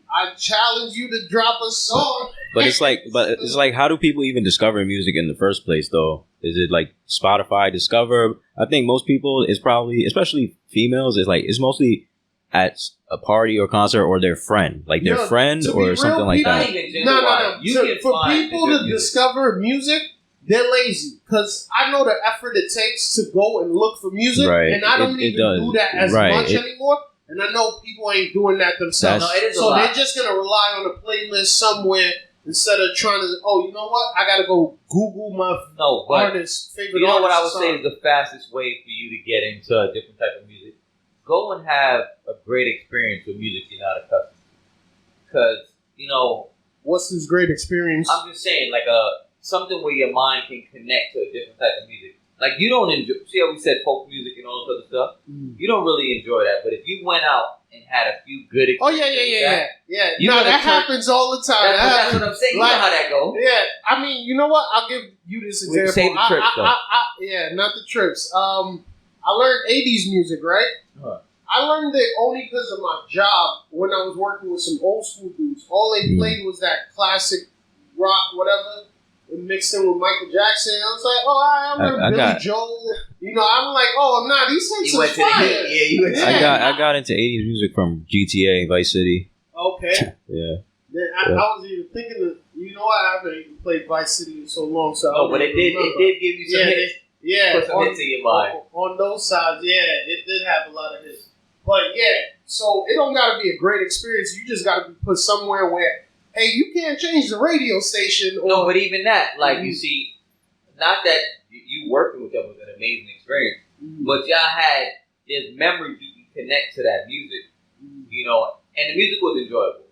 S1: I challenge you to drop a song.
S3: But it's like, how do people even discover music in the first place, though? Is it like Spotify Discover? I think most people is probably, especially females, it's mostly at a party or concert or their friend, like their friend or something like that.
S1: No. For people to discover music, they're lazy because I know the effort it takes to go and look for music, and I don't even do that as much anymore. And I know people ain't doing that themselves, so they're just gonna rely on a playlist somewhere instead of trying to. Oh, you know what? I gotta go Google my artist favorite.
S2: You know what I would
S1: song.
S2: say is the fastest way for you to get into a different type of music. Go and have a great experience with music you're not accustomed to. Because,
S1: what's this great experience?
S2: I'm just saying, like something where your mind can connect to a different type of music. Like, you don't enjoy, see how we said folk music and all this other stuff? You don't really enjoy that. But if you went out and had a few good experiences.
S1: Yeah. That happens all the time.
S2: That's what I'm saying. You know how that goes.
S1: Yeah. I mean, you know what? I'll give you this example.
S2: Save the trips, though.
S1: Not the trips. I learned 80s music, right?
S2: Huh.
S1: I learned it only because of my job when I was working with some old school dudes. All they played was that classic rock, whatever, and mixed in with Michael Jackson. I was like, I remember Billy Joel. I'm like, these hits are fire.
S3: I got into 80s music from GTA Vice City.
S1: Okay.
S3: Yeah.
S1: I was even thinking of, I haven't even played Vice City in so long. So
S2: but it did give you some hits. Put some hits in your mind.
S1: On those sides, it did have a lot of hits. But so it don't got to be a great experience. You just got to be put somewhere where, hey, you can't change the radio station.
S2: No, but even that, like you see, not that you working with them was an amazing experience, but there's memories you can connect to that music, and the music was enjoyable.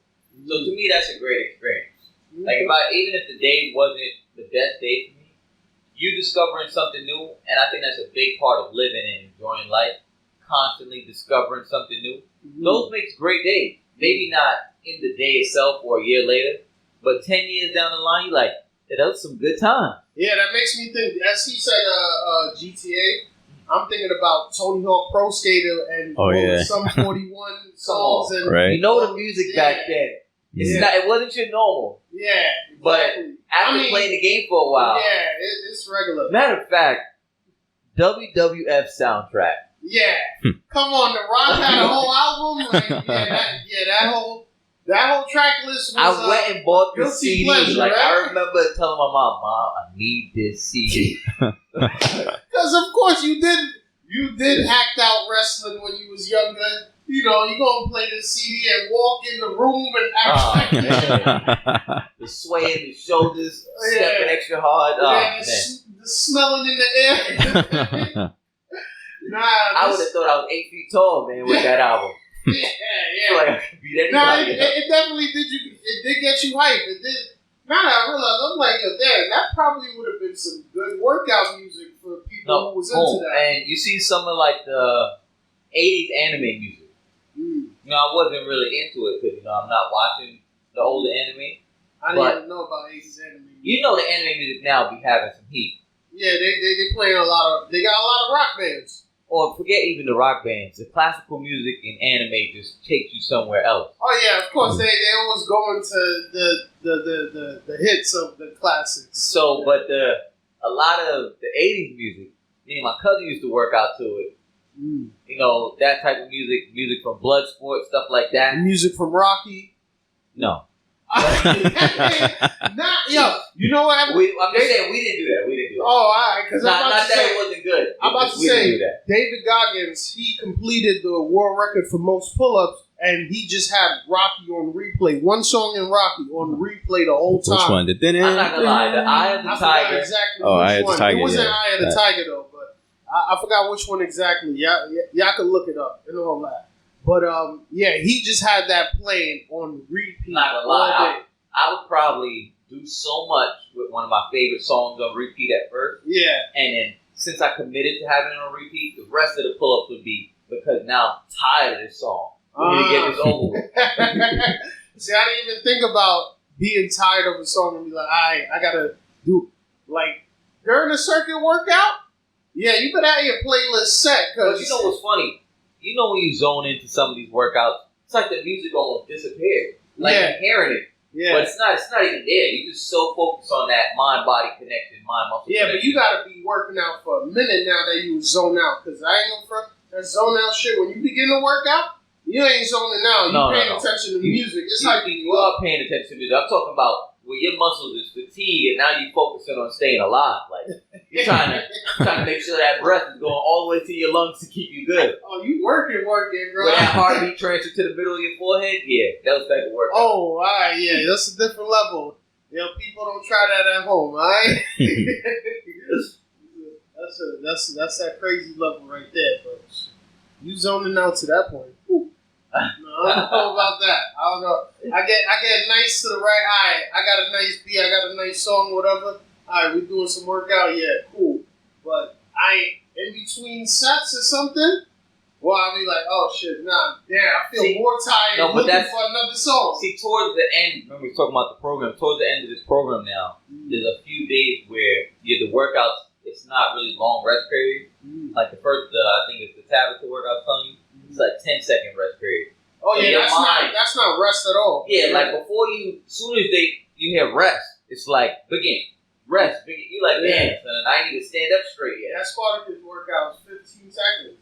S2: So to me, that's a great experience. Like even if the day wasn't the best day for me, you discovering something new, and I think that's a big part of living and enjoying life. Constantly discovering something new. Those makes great days. Maybe not in the day itself or a year later, but 10 years down the line, you're like, that was some good time.
S1: Yeah, that makes me think. As he said, GTA. I'm thinking about Tony Hawk Pro Skater and some 41 songs and
S2: the music back then. It wasn't your normal.
S1: Yeah, exactly.
S2: But after playing the game for a while,
S1: it's regular.
S2: Matter of fact, WWF soundtrack.
S1: Yeah, come on, The Rock had a whole album. Like, that whole track list was.
S2: I went and bought the CD.
S1: Pleasure, right?
S2: I remember telling my mom, I need this CD.
S1: Because of course you did act out wrestling when you was younger. You gonna play the CD and walk in the room and act
S2: the swaying, the shoulders, stepping extra hard.
S1: The smelling in the air.
S2: I would have thought I was 8 feet tall, man, with that album.
S1: Yeah. It definitely did. It did get you hyped. It did. Now I realize, I'm like, damn, that probably would have been some good workout music for people who was into that.
S2: And you see some of like the 80s anime music. I wasn't really into it because I'm not watching the older anime.
S1: I didn't even know about 80s anime music.
S2: The anime music now be having some heat.
S1: Yeah, they playing a lot of. They got a lot of rock bands.
S2: Or forget even the rock bands. The classical music and anime just takes you somewhere else.
S1: Oh yeah, of course they always go into the hits of the classics.
S2: So, but a lot of the 80s music. My cousin used to work out to it. That type of music from Bloodsport, stuff like that.
S1: Music from Rocky.
S2: No.
S1: You know what?
S2: I'm just saying we didn't do that. Oh,
S1: all right. Because
S2: not that it wasn't good.
S1: I'm about to say, David Goggins, he completed the world record for most pull-ups, and he just had Rocky on replay. One song in Rocky on replay the whole time.
S3: Which one?
S2: I'm not gonna lie. The Eye of the
S1: I
S2: Tiger.
S1: forgot exactly
S3: Eye
S1: which
S3: of the
S1: one.
S3: Tiger,
S1: It wasn't
S3: yeah.
S1: Eye of the Tiger though, but I forgot which one exactly. Y'all can look it up and all that. But yeah, he just had that playing on repeat.
S2: Not gonna
S1: all
S2: lie.
S1: day.
S2: I would probably do so much with one of my favorite songs on repeat at first.
S1: Yeah.
S2: And then since I committed to having it on repeat, the rest of the pull-ups would be because now I'm tired of this song. We need to get this over with.
S1: See, I didn't even think about being tired of a song and be like, I gotta do, like, during the circuit workout, yeah, you better have your playlist set.
S2: But you know what's funny? You know when you zone into some of these workouts, it's like the music almost disappeared. Like you're hearing it.
S1: Yeah.
S2: But it's not even there. You're just so focused on that mind-body connection, mind-muscle
S1: Yeah,
S2: connection.
S1: but you gotta be working out for a minute now that you zone out. Because I ain't gonna front, that zone out shit, when you begin to work out, you ain't zoning out. You paying attention to music. It's like
S2: you are paying attention to music. I'm talking about where your muscles is fatigued and now you're focusing on staying alive. Like you're trying to make sure that breath is going all the way to your lungs to keep you good.
S1: Oh, you working, bro.
S2: Where that heartbeat transfer to the middle of your forehead, yeah, that was type of workout.
S1: Oh, all right, yeah, that's a different level. Yo, people don't try that at home, all right? that's that crazy level right there, but you zoning out to that point. Whew. No, I don't know about that. I don't know. I get nice to the right eye. I got a nice beat. I got a nice song, whatever. All right, we doing some workout. Yeah, cool. But I in between sets or something. Well, I'll be like, oh shit, nah, damn, I feel more tired looking for another song.
S2: See, towards the end, remember we were talking about the program. Towards the end of this program now, there's a few days where the workouts. It's not really long rest period. Like the first, I think it's the tablet workout I was telling you. It's like 10-second rest period.
S1: Oh yeah, that's not rest at all.
S2: Yeah, like before you, soon as you hear rest, it's like begin, rest, begin. You like, man, son, I need to stand up straight. Yeah,
S1: that Spartacus workout is 15 seconds.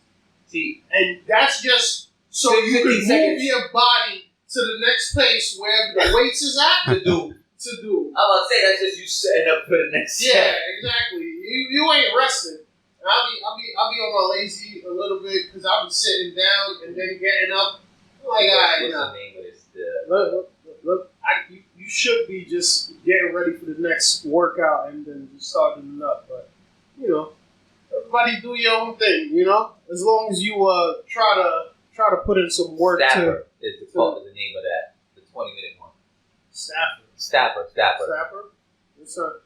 S2: See,
S1: and that's just so you can move your body to the next place wherever the weights is at to do.
S2: I'm about to say that's just you setting up for the next step.
S1: Yeah, exactly. You ain't resting. I'll be on my lazy a little bit because I'll be sitting down and then getting up. I'm like, all right,
S2: what's the name of this?
S1: Look, you should be just getting ready for the next workout and then just starting it up. But you know, everybody do your own thing. You know, as long as you try to put in some work.
S2: Stapper is the name of that. The 20-minute one. Stapper.
S1: What's up?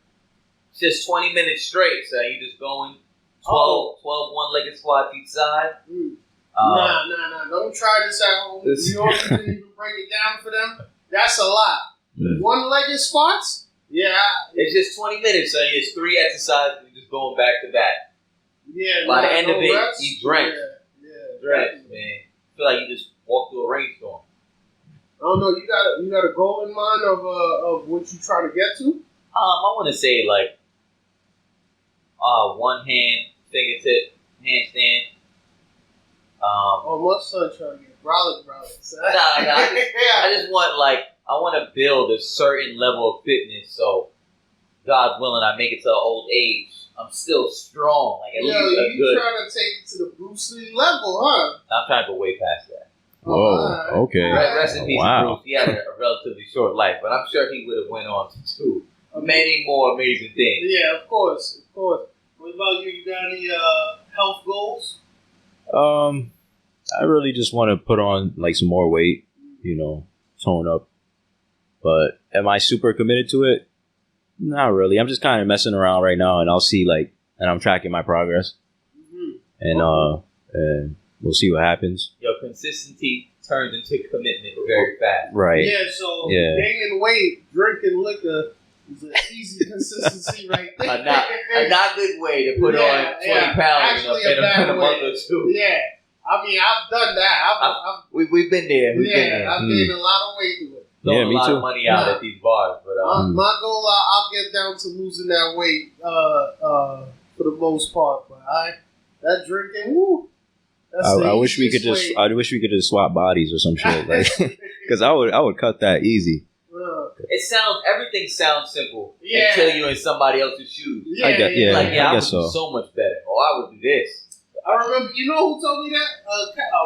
S2: It's just 20 minutes straight. So you just going 12 one-legged squats each side.
S1: Nah. Don't try this at home. You don't even break it down for them. That's a lot. One-legged squats? Yeah.
S2: It's just 20 minutes. So it's 3 exercises. You're just going back to back.
S1: Yeah.
S2: By the end of it,
S1: reps?
S2: you drenched.
S1: Yeah.
S2: Drenched, man. I feel like you just walked through a rainstorm.
S1: I don't know. You got a goal in mind of what you trying to get to?
S2: I want to say like one hand fingertip handstand.
S1: My son trying to get brolic.
S2: I just want I want to build a certain level of fitness. So God willing, I make it to an old age. I'm still strong. Like at least a good.
S1: You trying to take it to the Bruce Lee level, huh?
S2: I'm trying to go way past that.
S3: Whoa. Okay.
S2: Rest in peace, Bruce. He had a relatively short life, but I'm sure he would have went on to do many more amazing things.
S1: Yeah, of course. What about you? You got any health goals?
S3: I really just want to put on like some more weight, tone up. But am I super committed to it? Not really. I'm just kind of messing around right now, and I'll see and I'm tracking my progress, and we'll see what happens.
S2: Your consistency turns into commitment very fast.
S3: Right.
S1: Yeah. So gaining weight, drinking liquor is an easy consistency right there.
S2: A not good way to put on 20 pounds in a month or two.
S1: Yeah. I mean, I've done that.
S2: We've been there.
S1: I've gained a lot of weight to it.
S2: Throwing a lot of money out at these bars. But
S1: my goal, I'll get down to losing that weight for the most part. But that drinking, woo.
S3: I wish we could just swap bodies or some shit, because I would cut that easy.
S2: Everything sounds simple until you're in somebody else's shoes.
S3: I
S2: guess so. So much better. I would do this.
S1: I remember, you know who told me that?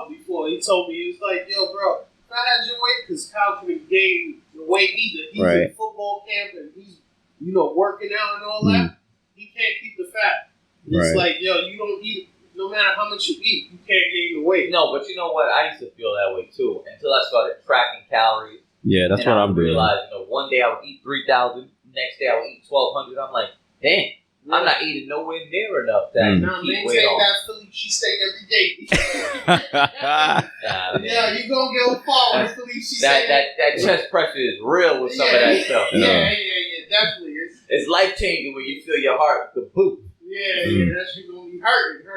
S1: Before he told me, he was like, yo, bro, had your weight because Kyle couldn't gain the weight either. He's in football camp and he's, working out and all that. He can't keep the fat. It's like, yo, you don't eat, no matter how much you eat, you can't gain the weight.
S2: No, but you know what? I used to feel that way too until I started tracking calories.
S3: Yeah, that's what I'm doing.
S2: Realized, one day I would eat 3,000, next day I would eat 1,200. I'm like, damn. I'm not eating nowhere near enough to keep weight off.
S1: That Philly cheesesteak every day. Yeah, you gonna get far with Philly cheesesteak.
S2: That chest pressure is real with some of that stuff.
S1: Yeah, definitely.
S2: It's life changing when you feel your heart the boot.
S1: Yeah, that shit gonna be hurting.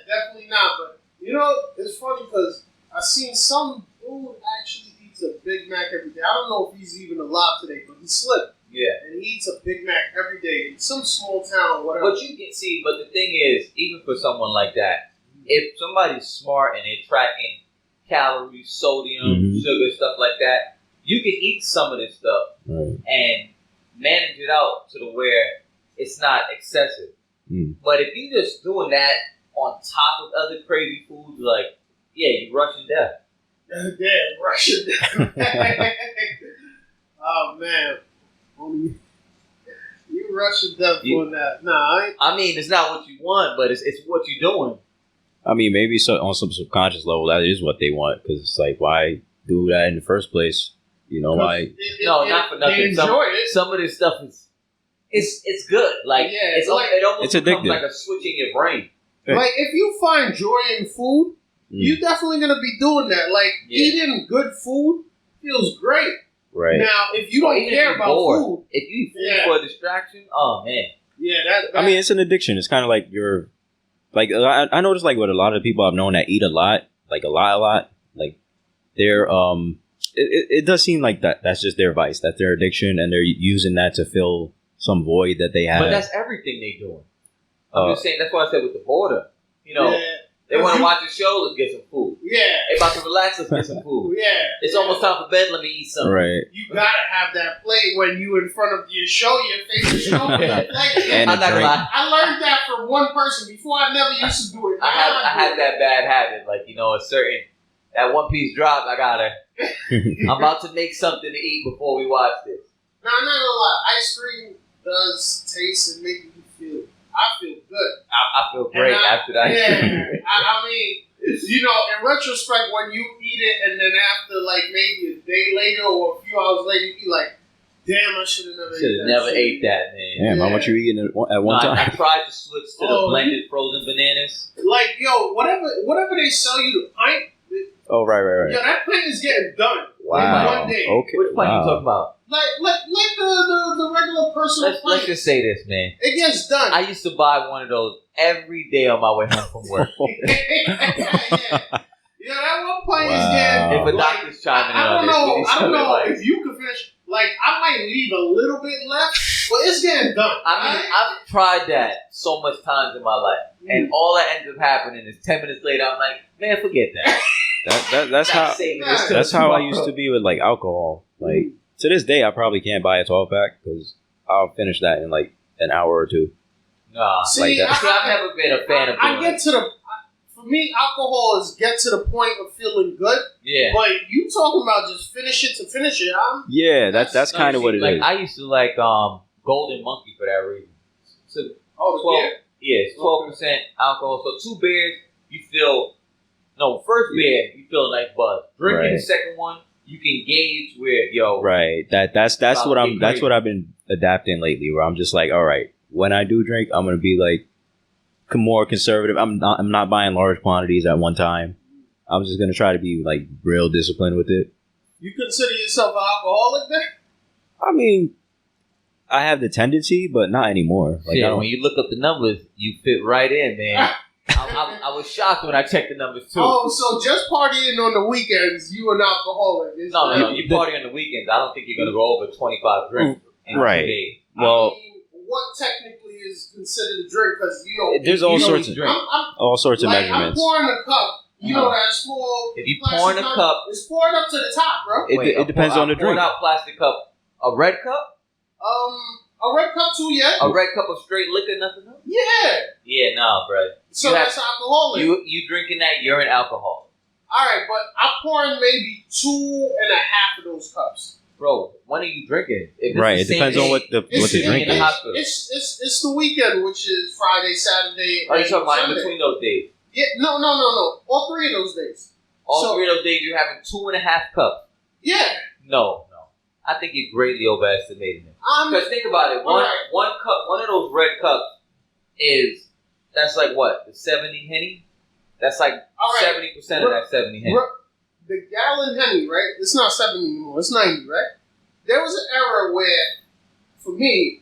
S1: Definitely not. But it's funny because I seen some dude actually eats a Big Mac every day. I don't know if he's even alive today, but he's slipped.
S2: Yeah. And
S1: he eats a Big Mac every day in some small town or whatever.
S2: But you can see, but the thing is, even for someone like that, if somebody's smart and they're tracking calories, sodium, sugar, stuff like that, you can eat some of this stuff and manage it out to the where it's not excessive. But if you're just doing that on top of other crazy foods, like, you're rushing death.
S1: Rushing death. Oh, man. You rushing death on that. Nah,
S2: I mean, it's not what you want, but it's what you're doing.
S3: I mean, maybe on some subconscious level, that is what they want. Because it's like, why do that in the first place? Why?
S2: Not for nothing.
S1: They enjoy it.
S2: Some of this stuff it's good. Like, it almost becomes like a switch in your brain.
S1: Like, if you find joy in food, you're definitely going to be doing that. Like, eating good food feels great.
S3: Right.
S1: Now, if you don't care about food.
S2: If you eat food for a distraction, oh, man.
S1: Yeah,
S3: I mean, it's an addiction. It's kind of like I noticed, like, with a lot of people I've known that eat a lot, like, a lot, like, they're, it does seem like that's just their vice. That's their addiction, and they're using that to fill some void that they have.
S2: But that's everything they're doing. I'm just saying, that's why I said with the border. They want to watch a show, let's get some food.
S1: Yeah.
S2: They about to relax, let's get some food. It's almost time for bed, let me eat something.
S3: Right.
S1: You gotta have that plate when you in front of your show, your favorite show.
S3: And
S2: I'm not gonna lie.
S1: I learned that from one person before. I never used to do it.
S2: I had that bad habit. Like, that One Piece drop, I'm about to make something to eat before we watch this.
S1: No, I'm not gonna lie. Ice cream does taste and make you feel. I feel good.
S2: I feel great after that.
S1: Yeah. I mean, in retrospect, when you eat it and then after, like, maybe a day later or a few hours later, you be like, damn, I should have never ate that, man.
S3: Damn, how much you eating at one time?
S2: I tried to switch to the blended frozen bananas.
S1: Like, whatever they sell you, the pint.
S3: Oh, right.
S1: Yo, that pint is getting done.
S3: Wow.
S1: In one day.
S3: Okay.
S2: Which pint are you talking about?
S1: Like the regular personal pint.
S2: Let's just say this, man.
S1: It gets done.
S2: I used to buy one of those every day on my way home from work.
S1: Yeah, that one pint is getting.
S2: If a doctor's chiming in on this,
S1: I don't know if you can finish. Like, I might leave a little bit left, but it's getting done.
S2: I mean, I've tried that so much times in my life, and all that ends up happening is 10 minutes later, I'm like, man, forget that.
S3: That's how I used to be with, like, alcohol. Like, to this day, I probably can't buy a 12-pack because I'll finish that in like an hour or two.
S2: Nah,
S1: see,
S2: like that. I've never been a fan of.
S1: For me, alcohol is get to the point of feeling good.
S2: Yeah.
S1: But you talking about just finish it to finish it?
S3: That's kind of what it is.
S2: I used to like Golden Monkey for that reason. So,
S1: 12.
S2: Yeah, it's 12% alcohol. So 2 beers, you feel. No, first beer, you feel a nice buzz. Drinking the second one, you can gauge where
S3: Right. That's what I've been adapting lately. Where I'm just like, all right, when I do drink, I'm gonna be like more conservative. I'm not buying large quantities at one time. I'm just gonna try to be like real disciplined with it.
S1: You consider yourself an alcoholic then?
S3: I mean, I have the tendency, but not anymore. Like,
S2: when you look up the numbers, you fit right in, man. I was shocked when I checked the numbers too.
S1: Oh, so just partying on the weekends, you an alcoholic?
S2: No. You party on the weekends. I don't think you're gonna go over 25 drinks in 2 days.
S3: Well,
S1: I mean, what technically is considered a drink? Because
S3: there's all sorts of measurements.
S1: I'm pouring a cup. You know that small.
S2: If you pour in a cup,
S1: it's poured up to the top, bro.
S3: It depends on the drink.
S2: Poured out plastic cup. A red cup.
S1: A red cup too, yeah.
S2: A red cup of straight liquor, nothing else?
S1: Yeah.
S2: Yeah, nah, bro.
S1: So that's alcoholic.
S2: You drinking that, you're an alcohol.
S1: All right, but I'm pouring maybe 2.5 of those cups.
S2: Bro, when are you drinking?
S3: Right, it depends on what the drink
S1: is. It's the weekend, which is Friday, Saturday.
S2: Are you talking about
S1: Sunday.
S2: in between those days?
S1: Yeah, no. All 3 of those days.
S2: All 3 of those days you're having 2.5 cups.
S1: Yeah.
S2: No. I think you're greatly overestimating it. Because think about it. One cup, one of those red cups that's like what? The 70 Henny? That's like 70% of that 70 Henny.
S1: The gallon Henny, right? It's not 70 anymore. It's 90, right? There was an era where, for me,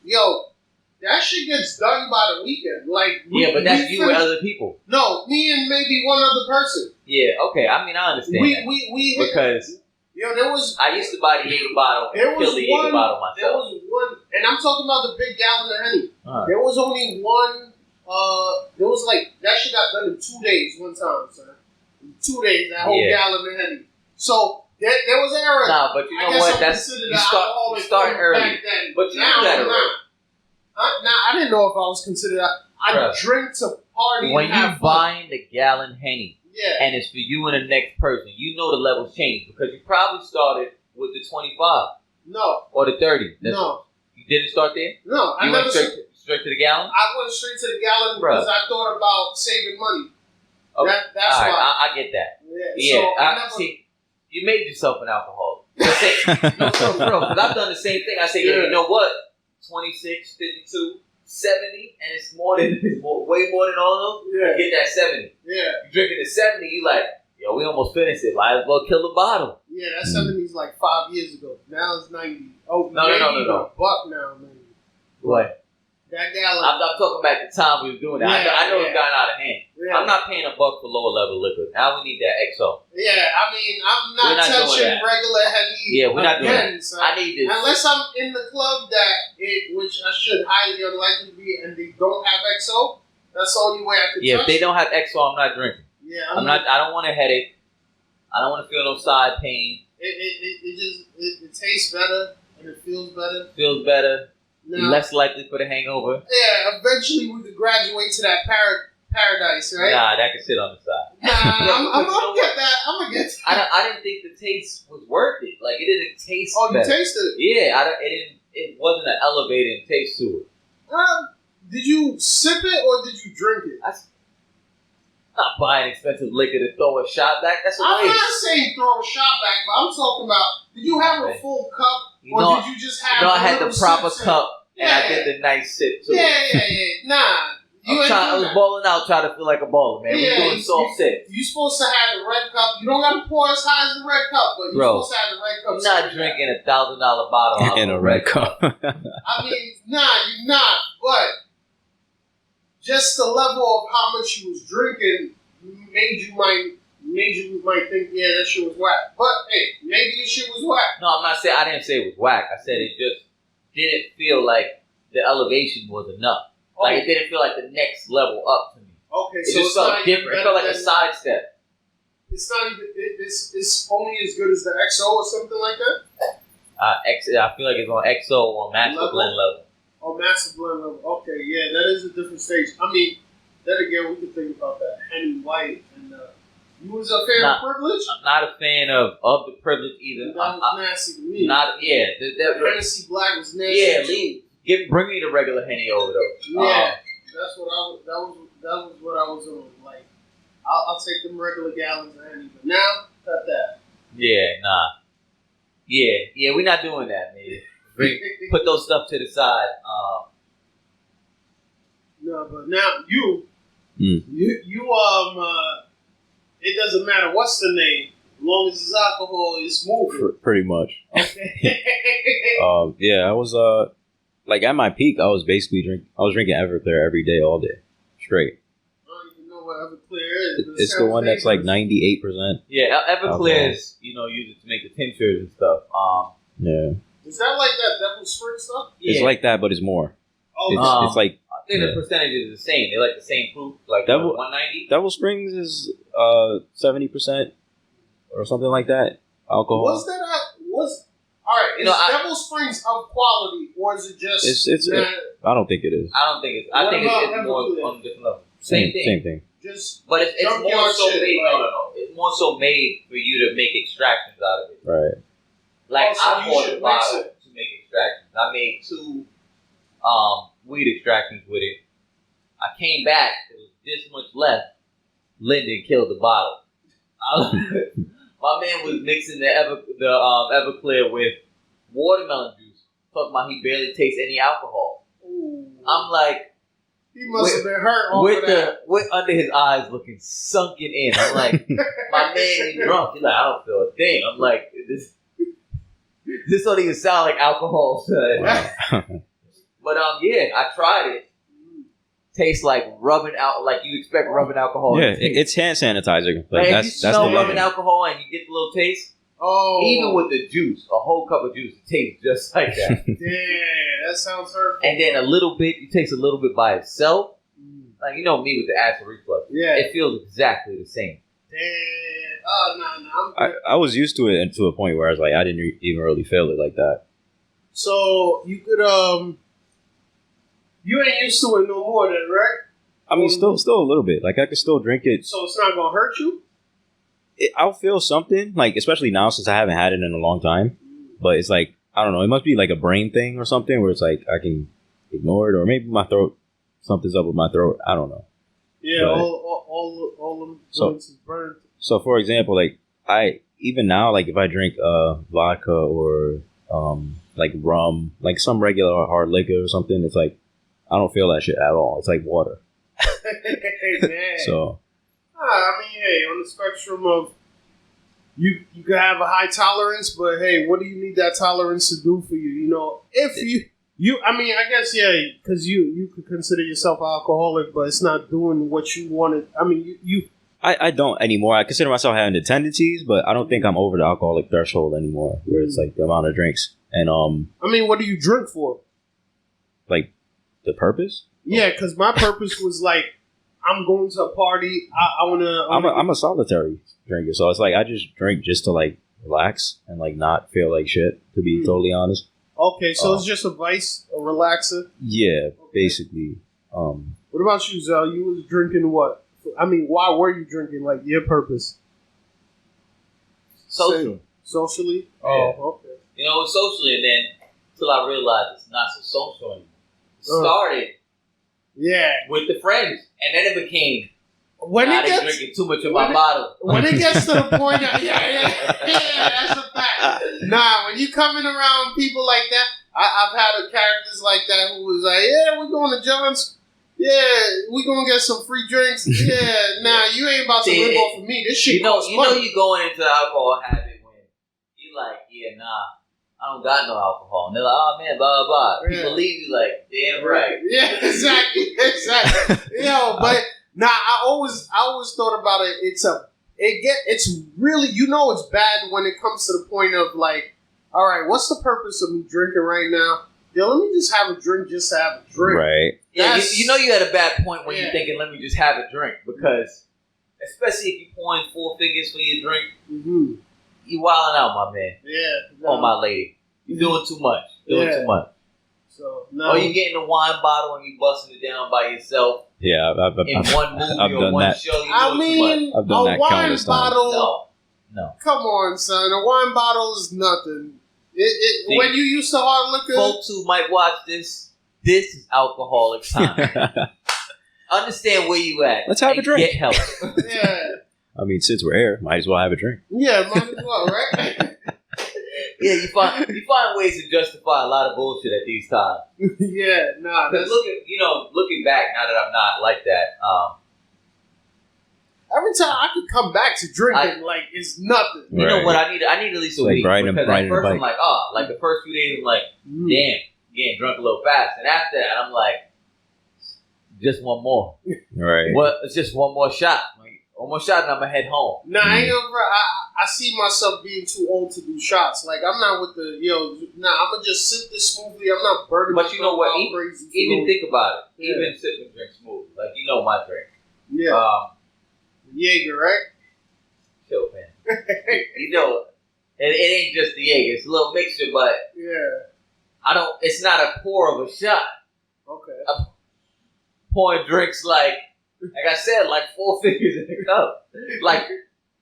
S1: that shit gets done by the weekend.
S2: But that's you and other people.
S1: No, me and maybe one other person.
S2: Yeah, okay. I mean, I understand that. Because
S1: there was.
S2: I used to buy the Jaeger bottle and kill the Jaeger bottle myself.
S1: There was one, and I'm talking about the big gallon of Henny. There was only one. There was that shit got done in 2 days one time, sir. In 2 days, that whole gallon of Henny. So there was an era.
S2: Nah, but you know what? You start early. But you know that already.
S1: I didn't know if I was considered. I drink to party.
S2: When you buying the gallon Henny,
S1: yeah,
S2: and it's for you and the next person, you know the levels change because you probably started with the 25.
S1: No.
S2: Or the 30.
S1: No.
S2: You didn't start there?
S1: No.
S2: You went straight to the gallon?
S1: I went straight to the gallon because I thought about saving money.
S2: Okay.
S1: That's
S2: why.
S1: I
S2: get that.
S1: Yeah.
S2: So see, you made yourself an alcoholic. No, for real. Because I've done the same thing. I say, you know what? 26, 52, 70, and it's way more than all of them.
S1: Yeah.
S2: You get that 70.
S1: Yeah.
S2: You drinking the 70, you like, we almost finished it. Might as well kill the bottle.
S1: Yeah, that 70 is like 5 years ago. Now it's 90. Oh,
S2: no.
S1: Buck now, man.
S2: What?
S1: That gallon.
S2: I'm talking about the time we were doing that. I know it's gotten out of hand.
S1: Yeah.
S2: I'm not paying $1 for lower level liquor. Now we need that XO.
S1: Yeah, I mean, I'm not touching regular Henny.
S2: Yeah, we're not doing that.
S1: So
S2: I need this.
S1: Unless I'm in the club which I should highly unlikely be, and they don't have XO. That's the only way I can.
S2: Yeah, if they don't have XO, I'm not drinking.
S1: Yeah,
S2: I don't want a headache. I don't want to feel no side pain.
S1: It tastes better and it feels better.
S2: Feels better. Now, less likely for the hangover.
S1: Yeah, eventually we could graduate to that paradise, right?
S2: Nah, that can sit on the side.
S1: Nah, I'm gonna get that. I'm gonna get that.
S2: I didn't think the taste was worth it. Like it didn't taste.
S1: Oh,
S2: better.
S1: You tasted it?
S2: Yeah, it wasn't an elevating taste to it.
S1: Did you sip it or did you drink it?
S2: I'm not buying expensive liquor to throw a shot back. That's a waste.
S1: I'm not saying throw a shot back, but I'm talking about. Did you have a full cup? Or did you just have
S2: I had the proper cup and
S1: yeah.
S2: I did the nice sip too.
S1: Yeah. Nah.
S2: I was balling out trying to feel like a baller, man.
S1: Yeah,
S2: we're doing soft sips.
S1: You're supposed to have the red cup. You don't got to pour as high as the red cup, but you're supposed to have the red cup.
S2: You're not drinking $1,000 bottle
S3: in a red cup.
S1: I mean, you're not. But just the level of how much you was drinking made you might think, that shit was whack. But hey, maybe your shit was whack.
S2: No, I'm not saying. I didn't say it was whack. I said it just didn't feel like the elevation was enough. Like it didn't feel like the next level up to me.
S1: Okay,
S2: it just felt different. It felt like a sidestep.
S1: It's not even. It's only as good as the XO or something like that.
S2: I feel like it's on XO or Master Blend level.
S1: Oh, Master Blend level. Okay, yeah, that is a different stage. I mean, then again, we could think about that. Henny White and you was a fan of privilege.
S2: I'm not a fan of the privilege either.
S1: That was nasty to me.
S2: The
S1: Hennessy Black was nasty.
S2: Yeah, bring me the regular Henny over though.
S1: Yeah, that's what I was. That was what I was on. Like, I'll take them regular gallons of Henny, but now cut that.
S2: Yeah, nah. Yeah, we're not doing that, man. Put those stuff to the side.
S1: No, but now you it doesn't matter what's the name, as long as it's alcohol, it's moving.
S3: Pretty much.
S1: Okay.
S3: I was like at my peak, I was drinking Everclear every day, all day, straight.
S1: I don't even know what Everclear is.
S3: It's the one that's like 98%.
S2: Yeah, Everclear is use it to make the tinctures and stuff.
S3: Yeah.
S1: Is that like that Devil Spring stuff?
S3: Yeah. It's like that, but it's more.
S1: Oh,
S3: it's like.
S2: I think the percentage is the same. They like the same proof, like 190.
S3: Devil Springs is 70% or something like that. Alcohol.
S1: Was that all right? Is Devil Springs of quality, or is it just?
S3: I don't think it is.
S2: I think it's more on a different level. Same thing.
S1: Just,
S2: but it's more so made. No. It's more so made for you to make extractions out of it.
S3: Right.
S2: Like
S1: Also,
S2: I
S1: you
S2: bought
S1: should
S2: a bottle
S1: mix
S2: to make extractions. I made 2 weed extractions with it. I came back. There was this much left. Lyndon killed the bottle. My man was mixing the Everclear with watermelon juice. Talking about he barely tastes any alcohol.
S1: Ooh.
S2: I'm like,
S1: He must have been hurt over that.
S2: with under his eyes looking sunken in. I'm like, my man is drunk. He's like, I don't feel a thing. I'm like, this don't even sound like alcohol.
S3: Wow.
S2: But yeah, I tried it. Tastes like rubbing out, like you expect rubbing alcohol.
S3: Yeah, it's hand sanitizer. Like
S2: Man,
S3: that's
S2: you smell
S3: the
S2: rubbing
S3: line.
S2: alcohol and you get the little taste.
S1: Oh.
S2: Even with the juice, a whole cup of juice, it tastes just like that.
S1: Damn, that sounds hurtful.
S2: And then a little bit, you taste a little bit by itself. Like, you know me with the acid reflux.
S1: Yeah.
S2: It feels exactly the same.
S1: Damn. Oh, no, I'm good.
S3: I was used to it and to a point where I was like, I didn't even really feel it like that.
S1: So, you could, you ain't used to it no more then, right?
S3: I mean, still a little bit. Like I could still drink it.
S1: So it's not gonna hurt you?
S3: I'll feel something, like especially now since I haven't had it in a long time. But it's like, I don't know, it must be like a brain thing or something where it's like I can ignore it, or maybe my throat, something's up with my throat. I don't know.
S1: Yeah,
S3: But-
S1: all them joints is burned.
S3: So for example, like even now, like if I drink vodka or like rum, like some regular hard liquor or something, it's like I don't feel that shit at all. It's like water.
S1: Hey, man.
S3: So
S1: I mean, hey, on the spectrum of you can have a high tolerance, but hey, what do you need that tolerance to do for you? You know, if you I mean, I guess yeah, because you could consider yourself an alcoholic, but it's not doing what you wanted. I mean,
S3: I don't anymore. I consider myself having the tendencies, but I don't think I'm over the alcoholic threshold anymore, where it's like the amount of drinks and
S1: I mean, what do you drink for?
S3: like the purpose.
S1: Yeah, because my purpose was like, I'm going to a party. I want to.
S3: I'm a solitary drinker, so it's like I just drink just to like relax and like not feel like shit. To be totally honest.
S1: Okay, so it's just a vice, a relaxer.
S3: Yeah, basically.
S1: What about you, Zell? You was drinking what? I mean, why were you drinking? Like your purpose?
S2: Social.
S1: Socially?
S2: Yeah.
S1: Oh, okay.
S2: You know, socially, and then till I realized it's not so social anymore. It started
S1: Yeah.
S2: with the friends, and then it became
S1: When
S2: I
S1: it
S2: didn't
S1: gets
S2: drinking too much of my bottle.
S1: when it gets to the point of that's a fact. Nah, when you coming around people like that, I've had characters like that who was like, yeah, we're going to John's. Yeah, we gonna get some free drinks. Yeah, nah, you ain't about to
S2: See,
S1: live off of me. This shit
S2: You know,
S1: costs money.
S2: you going into the alcohol habit when you like, yeah, nah, I don't got no alcohol, and they're like, oh man, blah blah blah.
S1: Yeah.
S2: People leave you like, damn right.
S1: Yeah, exactly. Yo, but nah, I always thought about it. It's really, it's bad when it comes to the point of like, all right, what's the purpose of me drinking right now? Yo, let me just have a drink just to have a drink.
S3: Right.
S2: Yeah, you know you had a bad point when
S1: Yeah.
S2: you're thinking, let me just have a drink, because especially if you're pouring 4 figures for your drink,
S1: Mm-hmm.
S2: you wilding out, my man.
S1: Yeah.
S2: Or my lady. You're doing too much. Doing
S1: Yeah.
S2: too much.
S1: So no.
S2: Or you getting a wine bottle and you busting it down by yourself
S3: Yeah, I've
S2: in one movie
S3: I've
S2: or
S3: done
S2: one
S3: that.
S2: show. You're
S1: I
S2: doing
S1: mean,
S3: I've done
S1: a
S3: that
S1: wine
S3: countless times.
S1: bottle.
S2: too much. No.
S1: Come on, son. A wine bottle is nothing.
S2: See,
S1: When you used to hard liquor.
S2: Folks who might watch this is alcoholic time. Understand where you at.
S3: Let's have
S2: and
S3: a drink.
S2: Get help.
S1: Yeah.
S3: I mean, since we're here, might as well have a drink.
S1: Yeah, might as well, right?
S2: Yeah, you find ways to justify a lot of bullshit at these times.
S1: Yeah, nah.
S2: Because looking back, now that I'm not like that,
S1: Every time I could come back to drinking, like it's nothing.
S2: you know
S3: Right.
S2: what? I need at least a
S3: Like
S2: week.
S3: riding a-
S2: Because
S3: riding
S2: at
S3: a
S2: first I'm
S3: bike.
S2: like, like the first few days I'm like, damn, getting drunk a little fast. And after that, I'm like, just one more.
S3: Right.
S2: What? It's just one more shot. Like, one more shot and I'm going to head home.
S1: Nah, I ain't ever. I see myself being too old to do shots. Like I'm not with the I'm gonna just sip this smoothly. I'm not burning.
S2: But you know what?
S1: myself out crazy for
S2: Even
S1: no-
S2: think about it.
S1: Yeah.
S2: Even sip and drink smooth. Like, you know my drink.
S1: Yeah, Jaeger, right?
S2: Chill, man. You know, it ain't just the Jaeger. It's a little mixture, but
S1: Yeah.
S2: it's not a pour of a shot.
S1: Okay.
S2: Pouring drinks like I said, like 4 figures in a cup. Like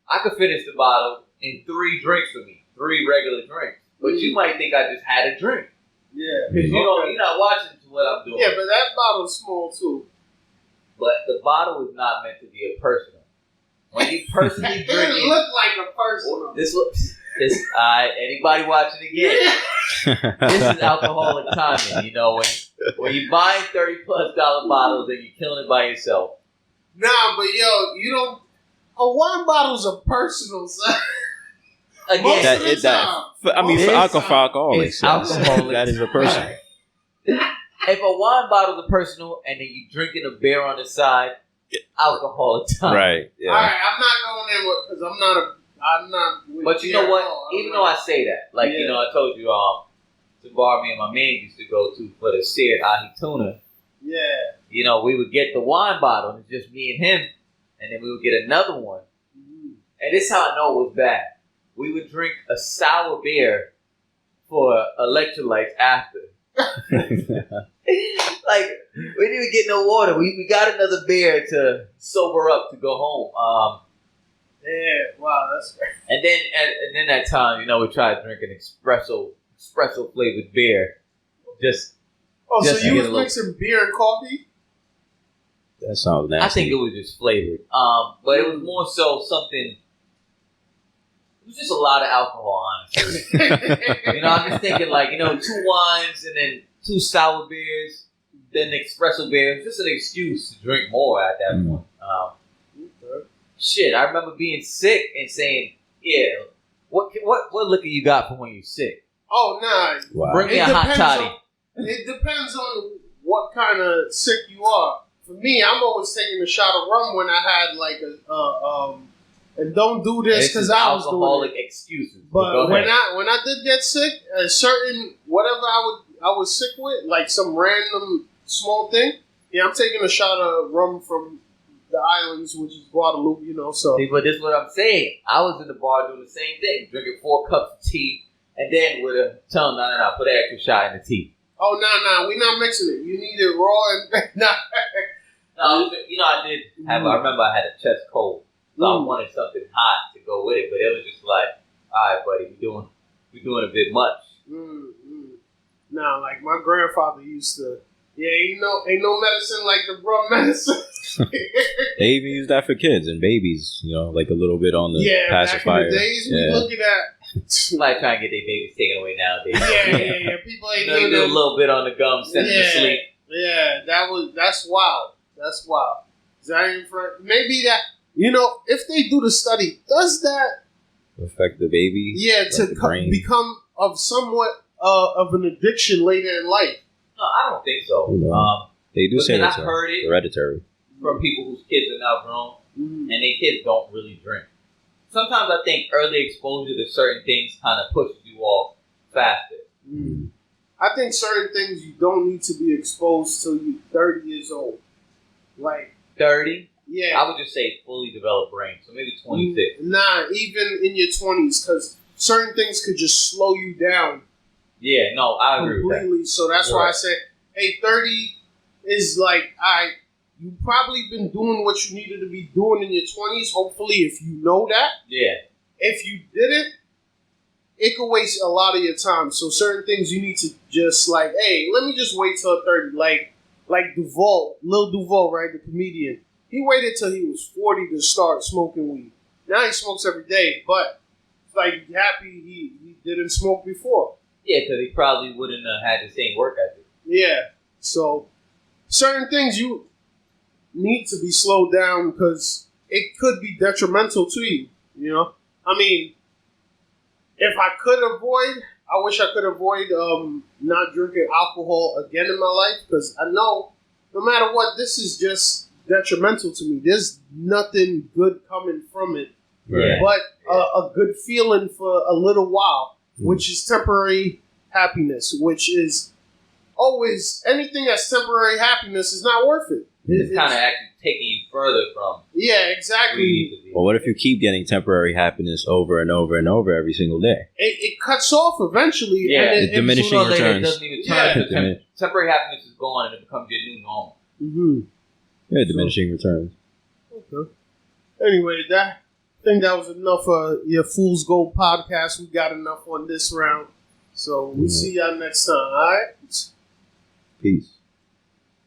S2: I could finish the bottle in 3 drinks for me, 3 regular drinks. But you might think I just had a drink.
S1: Yeah.
S2: Because you're not watching what I'm doing.
S1: Yeah, but that bottle's small too.
S2: But the bottle is not meant to be a personal. When you personally drink
S1: it look like a personal.
S2: Anybody watching again? This is alcoholic timing. You know, when you buy $30+ bottles and you're killing it by yourself.
S1: Nah, but yo, you don't. A wine bottle's a personal, son.
S2: Again,
S3: for alcoholics, that is a personal.
S2: If a wine bottle's a personal and then you drinking a beer on the side, alcohol time.
S3: Right. Yeah.
S1: All right, I'm not going in with because I'm not.
S2: But you know what? Even though I say that, you know, I told you, the bar me and my man used to go to for the seared ahi tuna.
S1: Yeah.
S2: You know, we would get the wine bottle, and it's just me and him, and then we would get another one. Mm-hmm. And this is how I know it was bad. We would drink a sour beer for electrolytes after. Like, we didn't even get no water. We got another beer to sober up to go home.
S1: Yeah, wow, that's great.
S2: And then that time, you know, we tried drinking espresso flavored beer. Just
S1: so you was mixing beer and coffee?
S3: That sounds nasty.
S2: I think it was just flavored. But it was more so something. It was just a lot of alcohol, honestly. You know, I'm just thinking 2 wines and then 2 sour beers, then espresso beers. Just an excuse to drink more at that point. Shit, I remember being sick and saying, "Yeah, what liquor you got for when you're sick?"
S1: Oh, nah.
S3: Wow.
S2: Bring me a hot toddy.
S1: It depends on what kind of sick you are. For me, I'm always taking a shot of rum when I had and don't do this because I was doing
S2: alcoholic excuses.
S1: But when I did get sick, a certain whatever I was sick with, like some random small thing. Yeah, I'm taking a shot of rum from the islands, which is Guadeloupe, you know. So,
S2: see, but this is what I'm saying. I was in the bar doing the same thing, drinking 4 cups of tea, and then with a tongue, no, put an extra shot in the tea.
S1: Oh no, we're not mixing it. You need it raw and
S2: No, you know, I did have. I remember I had a chest cold. So I wanted something hot to go with it, but it was just like, all right, buddy, we're doing a bit much.
S1: Nah, like my grandfather used to. Yeah, ain't no medicine like the rum medicine.
S3: They even use that for kids and babies, you know, like a little bit on the pacifier.
S1: Back in the days, we looking at.
S2: Somebody trying to get their babies taken away nowadays.
S1: Yeah. People ain't
S2: doing
S1: doing
S2: a little bit on the gum, send them to sleep.
S1: Yeah, that's wild. That's wild. Maybe that. You know, if they do the study, does that
S3: affect the baby?
S1: Yeah, to become of somewhat of an addiction later in life.
S2: No, I don't think so.
S3: They do say that's
S2: heard it
S3: hereditary
S2: from people whose kids are now grown, and their kids don't really drink. Sometimes I think early exposure to certain things kind of pushes you off faster.
S1: I think certain things you don't need to be exposed till you're 30 years old. Like
S2: 30?
S1: Yeah.
S2: I would just say fully developed brain, so maybe 26.
S1: Nah, even in your 20s, because certain things could just slow you down.
S2: Yeah, no, I agree with that.
S1: So that's why I said, hey, 30 is like, you've probably been doing what you needed to be doing in your 20s, hopefully, if you know that.
S2: Yeah.
S1: If you didn't, it could waste a lot of your time. So certain things you need to just like, hey, let me just wait till 30. Like Lil Duval, right, the comedian. He waited till he was 40 to start smoking weed. Now he smokes every day, but it's like happy he didn't smoke before.
S2: Yeah, because he probably wouldn't have had the same work ethic.
S1: Yeah, so certain things you need to be slowed down because it could be detrimental to you, you know? I mean, if I could avoid, I wish I could avoid not drinking alcohol again in my life because I know no matter what, this is just detrimental to me. There's nothing good coming from it, but a good feeling for a little while, which is temporary happiness, which is always anything that's temporary happiness is not worth it.
S2: It's kind of actually taking you further from.
S1: Yeah, exactly.
S3: Well, what if you keep getting temporary happiness over and over and over every single day?
S1: It cuts off eventually.
S3: Yeah,
S1: and
S3: the diminishing returns.
S2: It doesn't even turn. Temporary happiness is gone and it becomes your new normal.
S3: Yeah, diminishing returns.
S1: Okay. Anyway, think that was enough for your Fool's Gold podcast. We got enough on this round. So we'll see y'all next time, all right?
S3: Peace.